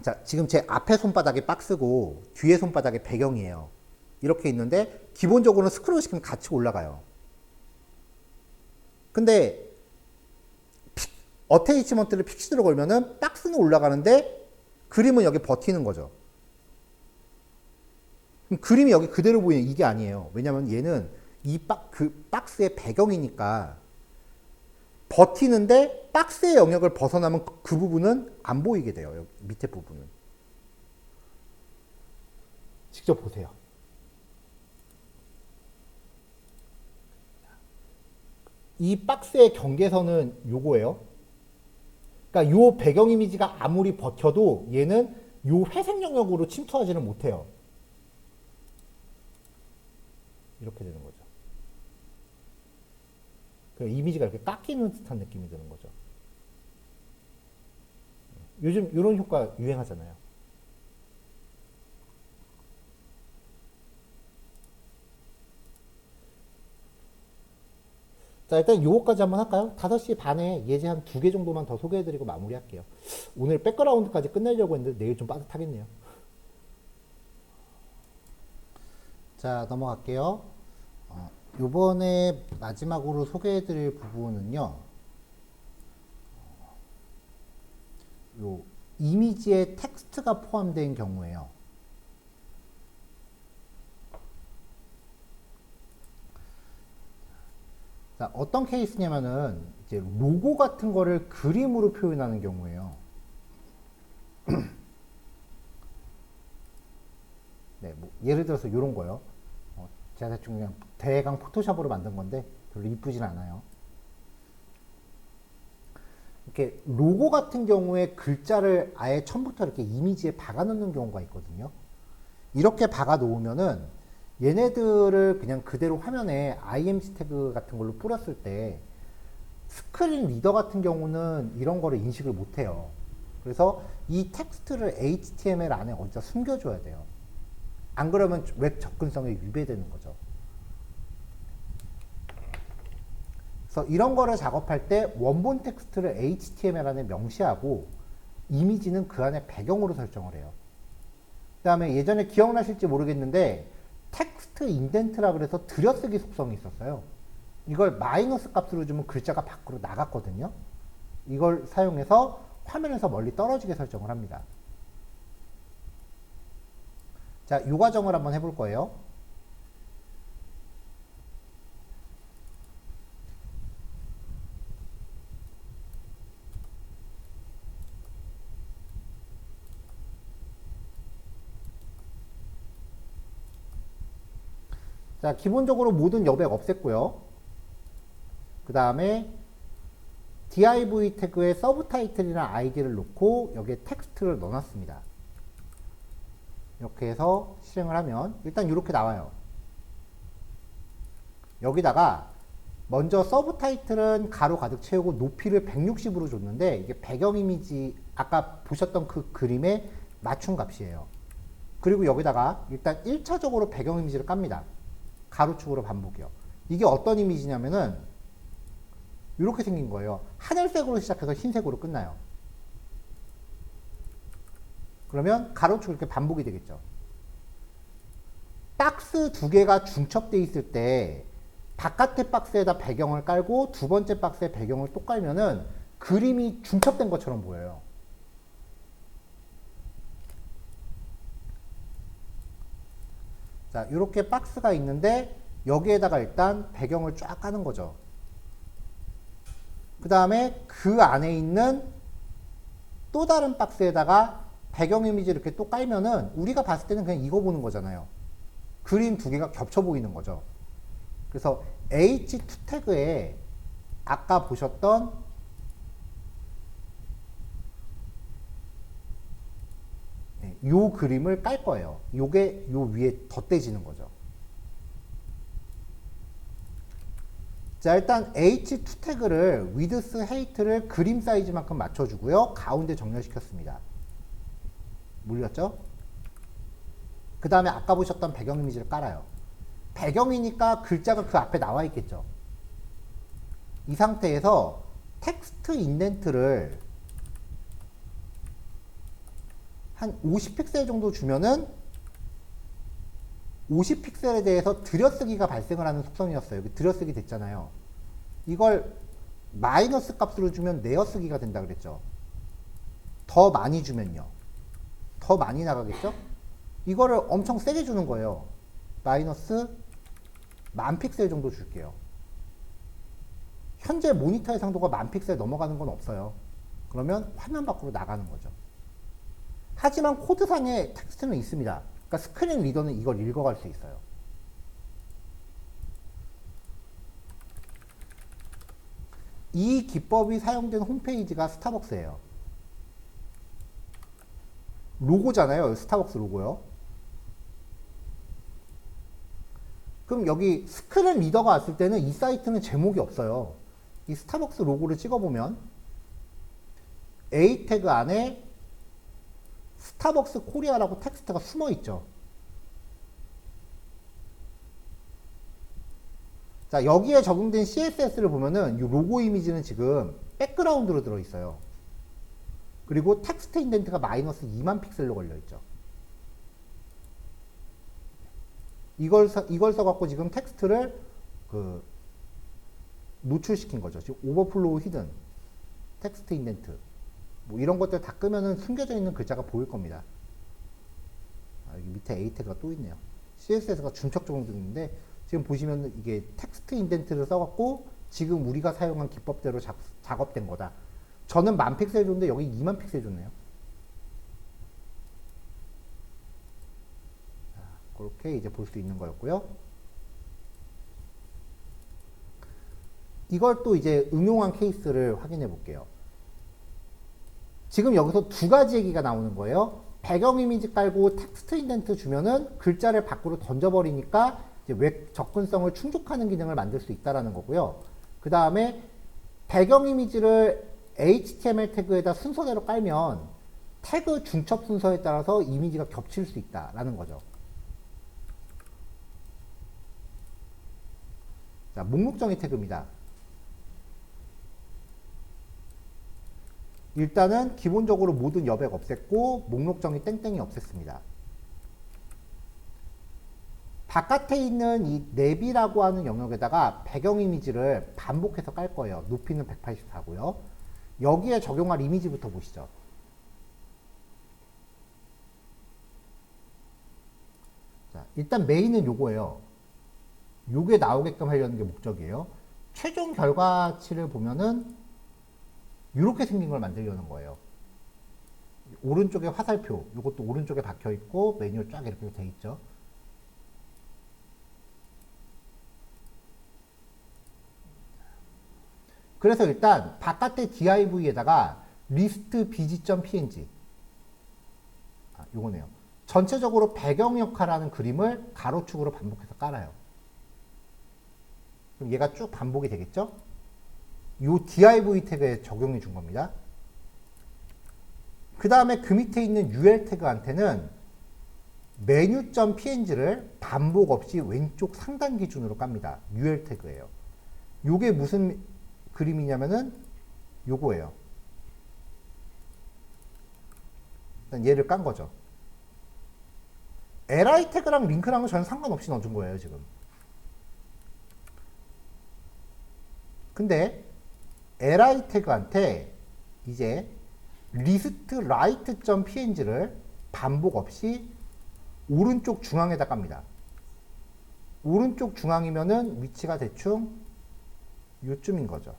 A: 자, 지금 제 앞에 손바닥이 박스고 뒤에 손바닥이 배경이에요. 이렇게 있는데 기본적으로는 스크롤 시키면 같이 올라가요. 근데 어테이치먼트를 픽시드로 걸면은 박스는 올라가는데 그림은 여기 버티는 거죠. 그럼 그림이 여기 그대로 보이는 이게 아니에요. 왜냐면 얘는 그 박스의 배경이니까 버티는데 박스의 영역을 벗어나면 그 부분은 안 보이게 돼요. 여기 밑에 부분은. 직접 보세요. 이 박스의 경계선은 요거예요. 그러니까 요 배경 이미지가 아무리 버텨도 얘는 요 회색 영역으로 침투하지는 못해요. 이렇게 되는 거죠. 그 이미지가 이렇게 깎이는 듯한 느낌이 드는 거죠. 요즘 이런 효과 유행하잖아요. 자, 일단 요거까지 한번 할까요? 5시 반에 예제 한 2개 정도만 더 소개해드리고 마무리할게요. 오늘 백그라운드까지 끝내려고 했는데 내일 좀 빠듯하겠네요. 자, 넘어갈게요. 요번에 마지막으로 소개해드릴 부분은요. 요 이미지에 텍스트가 포함된 경우에요. 자, 어떤 케이스냐면은 이제 로고 같은 거를 그림으로 표현하는 경우에요. 네, 뭐 예를 들어서 이런 거요. 제가 대충 그냥 대강 포토샵으로 만든 건데 별로 이쁘진 않아요. 이렇게 로고 같은 경우에 글자를 아예 처음부터 이렇게 이미지에 박아 놓는 경우가 있거든요. 이렇게 박아 놓으면은 얘네들을 그냥 그대로 화면에 IMG 태그 같은 걸로 뿌렸을 때 스크린 리더 같은 경우는 이런 거를 인식을 못 해요. 그래서 이 텍스트를 HTML 안에 어디다 숨겨줘야 돼요. 안 그러면 웹 접근성에 위배되는 거죠. 그래서 이런 거를 작업할 때 원본 텍스트를 HTML 안에 명시하고 이미지는 그 안에 배경으로 설정을 해요. 그 다음에 예전에 기억나실지 모르겠는데 텍스트 인덴트라 그래서 들여쓰기 속성이 있었어요. 이걸 마이너스 값으로 주면 글자가 밖으로 나갔거든요. 이걸 사용해서 화면에서 멀리 떨어지게 설정을 합니다. 자, 이 과정을 한번 해볼 거예요. 자, 기본적으로 모든 여백 없앴고요. 그 다음에 div 태그에 서브 타이틀이나 아이디를 놓고 여기에 텍스트를 넣어놨습니다. 이렇게 해서 실행을 하면 일단 이렇게 나와요. 여기다가 먼저 서브 타이틀은 가로 가득 채우고 높이를 160으로 줬는데 이게 배경 이미지 아까 보셨던 그 그림에 맞춘 값이에요. 그리고 여기다가 일단 1차적으로 배경 이미지를 깝니다. 가로축으로 반복이요. 이게 어떤 이미지냐면은 이렇게 생긴 거예요. 하늘색으로 시작해서 흰색으로 끝나요. 그러면 가로축 이렇게 반복이 되겠죠. 박스 두 개가 중첩돼 있을 때 바깥의 박스에다 배경을 깔고 두 번째 박스에 배경을 또 깔면은 그림이 중첩된 것처럼 보여요. 자, 이렇게 박스가 있는데 여기에다가 일단 배경을 쫙 까는 거죠. 그 다음에 그 안에 있는 또 다른 박스에다가 배경 이미지를 이렇게 또 깔면은 우리가 봤을 때는 그냥 이거 보는 거잖아요. 그림 두 개가 겹쳐 보이는 거죠. 그래서 H2 태그에 아까 보셨던 요 그림을 깔 거예요. 요게 요 위에 덧대지는 거죠. 자, 일단 H2 태그를 width, height를 그림 사이즈만큼 맞춰주고요. 가운데 정렬시켰습니다. 물렸죠? 그 다음에 아까 보셨던 배경 이미지를 깔아요. 배경이니까 글자가 그 앞에 나와 있겠죠. 이 상태에서 텍스트 인덴트를 한 50픽셀 정도 주면은 50픽셀에 대해서 들여쓰기가 발생을 하는 속성이었어요. 여기 들여쓰기 됐잖아요. 이걸 마이너스 값으로 주면 내어쓰기가 된다 그랬죠. 더 많이 주면요. 더 많이 나가겠죠? 이거를 엄청 세게 주는 거예요. 마이너스 10,000픽셀 정도 줄게요. 현재 모니터의 상도가 10,000픽셀 넘어가는 건 없어요. 그러면 화면 밖으로 나가는 거죠. 하지만 코드상에 텍스트는 있습니다. 그러니까 스크린 리더는 이걸 읽어갈 수 있어요. 이 기법이 사용된 홈페이지가 스타벅스예요. 로고잖아요. 스타벅스 로고요. 그럼 여기 스크린 리더가 왔을 때는 이 사이트는 제목이 없어요. 이 스타벅스 로고를 찍어보면 A 태그 안에 스타벅스 코리아라고 텍스트가 숨어 있죠. 자, 여기에 적용된 CSS를 보면은 이 로고 이미지는 지금 백그라운드로 들어있어요. 그리고 텍스트 인덴트가 마이너스 2만 픽셀로 걸려있죠. 이걸 써갖고 지금 텍스트를 노출시킨 거죠. 지금 오버플로우 히든 텍스트 인덴트 뭐 이런 것들 다 끄면은 숨겨져 있는 글자가 보일 겁니다. 여기 밑에 A 태그가 또 있네요. CSS가 중첩적으로 있는데 지금 보시면 이게 텍스트 인덴트를 써갖고 지금 우리가 사용한 기법대로 작업된 거다. 저는 10,000픽셀 줬는데 여기 20,000픽셀 줬네요. 자, 그렇게 이제 볼 수 있는 거였고요. 이걸 또 이제 응용한 케이스를 확인해 볼게요. 지금 여기서 두 가지 얘기가 나오는 거예요. 배경 이미지 깔고 텍스트 인덴트 주면은 글자를 밖으로 던져버리니까 이제 웹 접근성을 충족하는 기능을 만들 수 있다라는 거고요. 그 다음에 배경 이미지를 HTML 태그에다 순서대로 깔면 태그 중첩 순서에 따라서 이미지가 겹칠 수 있다라는 거죠. 자, 목록 정의 태그입니다. 일단은 기본적으로 모든 여백 없앴고 목록 정의 땡땡이 없앴습니다. 바깥에 있는 이 랩이라고 하는 영역에다가 배경 이미지를 반복해서 깔 거예요. 높이는 184고요. 여기에 적용할 이미지부터 보시죠. 자, 일단 메인은 요거예요. 요게 나오게끔 하려는 게 목적이에요. 최종 결과치를 보면은 이렇게 생긴 걸 만들려는 거예요. 오른쪽에 화살표, 이것도 오른쪽에 박혀 있고 메뉴 쫙 이렇게 돼 있죠. 그래서 일단 바깥의 div에다가 list bg.png 요거네요. 전체적으로 배경 역할하는 그림을 가로축으로 반복해서 깔아요. 그럼 얘가 쭉 반복이 되겠죠? 요 div 태그에 적용해 준 겁니다. 그 다음에 그 밑에 있는 ul 태그한테는 menu.png를 반복 없이 왼쪽 상단 기준으로 깝니다. ul 태그예요. 요게 무슨 그림이냐면은 요거예요. 일단 얘를 깐 거죠. li 태그랑 링크랑은 전혀 상관없이 넣어준 거예요, 지금. 근데 li 태그한테 이제 list right.png를 반복 없이 오른쪽 중앙에다 깝니다. 오른쪽 중앙이면은 위치가 대충 요쯤인 거죠.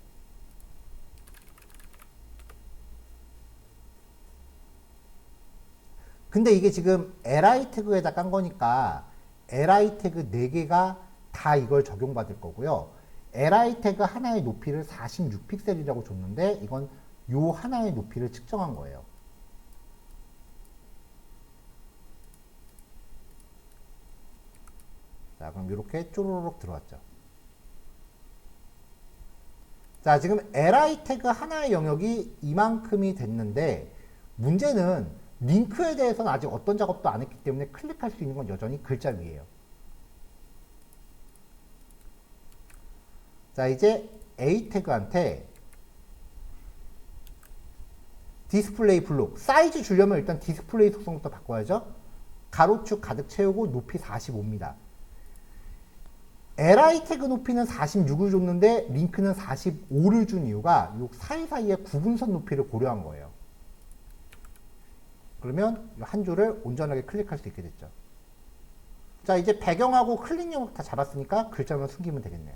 A: 근데 이게 지금 li 태그에다 깐 거니까 li 태그 4개가 다 이걸 적용받을 거고요. li 태그 하나의 높이를 46픽셀이라고 줬는데 이건 요 하나의 높이를 측정한 거예요. 자, 그럼 이렇게 쪼로록 들어왔죠. 자, 지금 li 태그 하나의 영역이 이만큼이 됐는데 문제는 링크에 대해서는 아직 어떤 작업도 안 했기 때문에 클릭할 수 있는 건 여전히 글자 위에요. 자, 이제 a 태그한테 디스플레이 블록 사이즈 주려면 일단 디스플레이 속성부터 바꿔야죠. 가로축 가득 채우고 높이 45입니다. li 태그 높이는 46을 줬는데 링크는 45를 준 이유가 이 사이사이의 구분선 높이를 고려한 거예요. 그러면 한 줄을 온전하게 클릭할 수 있게 됐죠. 자, 이제 배경하고 클릭 영역 다 잡았으니까 글자만 숨기면 되겠네요.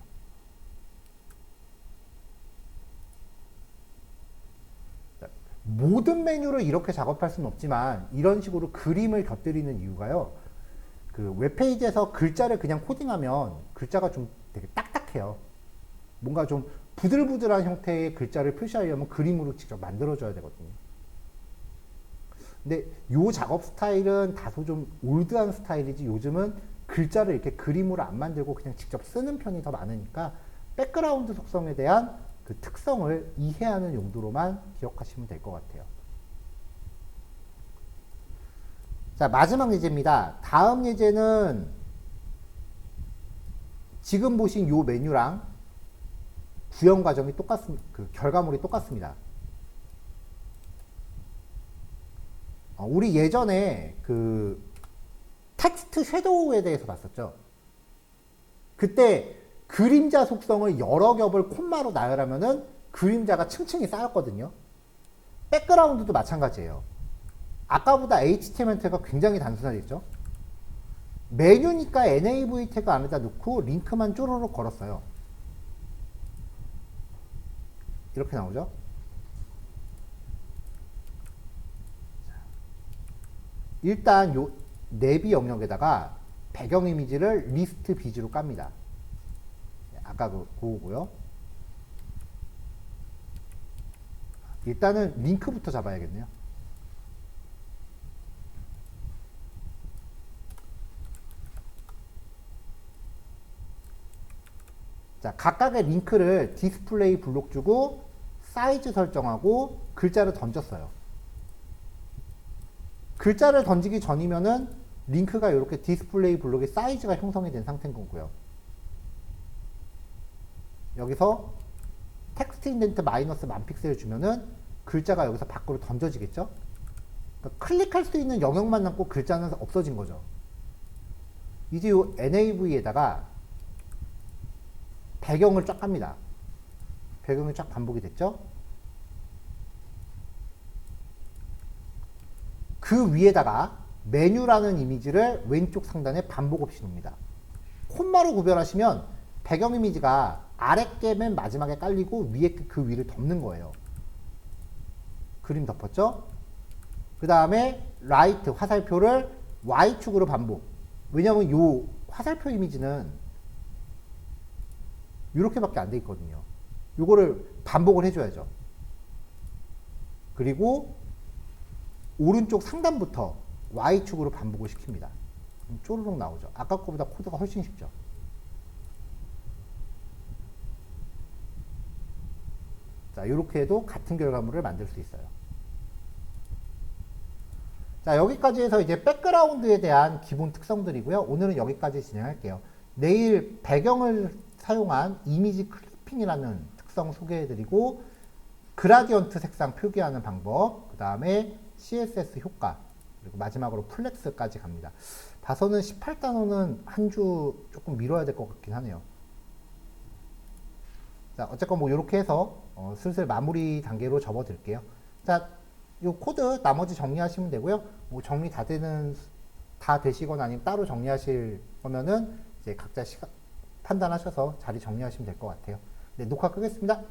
A: 자, 모든 메뉴를 이렇게 작업할 수는 없지만 이런 식으로 그림을 곁들이는 이유가요. 그 웹페이지에서 글자를 그냥 코딩하면 글자가 좀 되게 딱딱해요. 뭔가 좀 부들부들한 형태의 글자를 표시하려면 그림으로 직접 만들어줘야 되거든요. 근데 요 작업 스타일은 다소 좀 올드한 스타일이지 요즘은 글자를 이렇게 그림으로 안 만들고 그냥 직접 쓰는 편이 더 많으니까 백그라운드 속성에 대한 그 특성을 이해하는 용도로만 기억하시면 될 것 같아요. 자, 마지막 예제입니다. 다음 예제는 지금 보신 요 메뉴랑 구현 과정이 그 결과물이 똑같습니다. 우리 예전에 그 텍스트 섀도우에 대해서 봤었죠. 그때 그림자 속성을 여러 겹을 콤마로 나열하면은 그림자가 층층이 쌓였거든요. 백그라운드도 마찬가지예요. 아까보다 HTML 태그가 굉장히 단순화됐죠. 메뉴니까 nav 태그 안에다 넣고 링크만 쪼르륵 걸었어요. 이렇게 나오죠. 일단 요 내비 영역에다가 배경 이미지를 리스트 비즈로 깝니다. 아까 그거고요. 일단은 링크부터 잡아야겠네요. 자, 각각의 링크를 디스플레이 블록 주고 사이즈 설정하고 글자를 던졌어요. 글자를 던지기 전이면은 링크가 이렇게 디스플레이 블록의 사이즈가 형성이 된 상태인 거고요. 여기서 텍스트 인덴트 마이너스 1000픽셀 주면은 글자가 여기서 밖으로 던져지겠죠? 그러니까 클릭할 수 있는 영역만 남고 글자는 없어진 거죠. 이제 이 NAV에다가 배경을 쫙 갑니다. 배경이 쫙 반복이 됐죠? 그 위에다가 메뉴라는 이미지를 왼쪽 상단에 반복 없이 놓습니다. 콤마로 구별하시면 배경 이미지가 아랫게 맨 마지막에 깔리고 위에 그 위를 덮는 거예요. 그림 덮었죠? 그 다음에 라이트 화살표를 Y축으로 반복. 왜냐하면 이 화살표 이미지는 이렇게밖에 안 돼 있거든요. 요거를 반복을 해줘야죠. 그리고 오른쪽 상단부터 Y축으로 반복을 시킵니다. 쪼르륵 나오죠. 아까 거보다 코드가 훨씬 쉽죠. 자, 이렇게 해도 같은 결과물을 만들 수 있어요. 자, 여기까지 해서 이제 백그라운드에 대한 기본 특성들이고요. 오늘은 여기까지 진행할게요. 내일 배경을 사용한 이미지 클리핑이라는 특성 소개해드리고, 그라디언트 색상 표기하는 방법, 그 다음에 CSS 효과, 그리고 마지막으로 플렉스까지 갑니다. 봐서는 18단원은 한 주 조금 미뤄야 될 것 같긴 하네요. 자, 어쨌건 뭐 이렇게 해서 슬슬 마무리 단계로 접어들게요. 자, 이 코드 나머지 정리하시면 되고요. 뭐 정리 다 되시거나 아니면 따로 정리하실 거면은 이제 각자 판단하셔서 자리 정리하시면 될 것 같아요. 네, 녹화 끄겠습니다.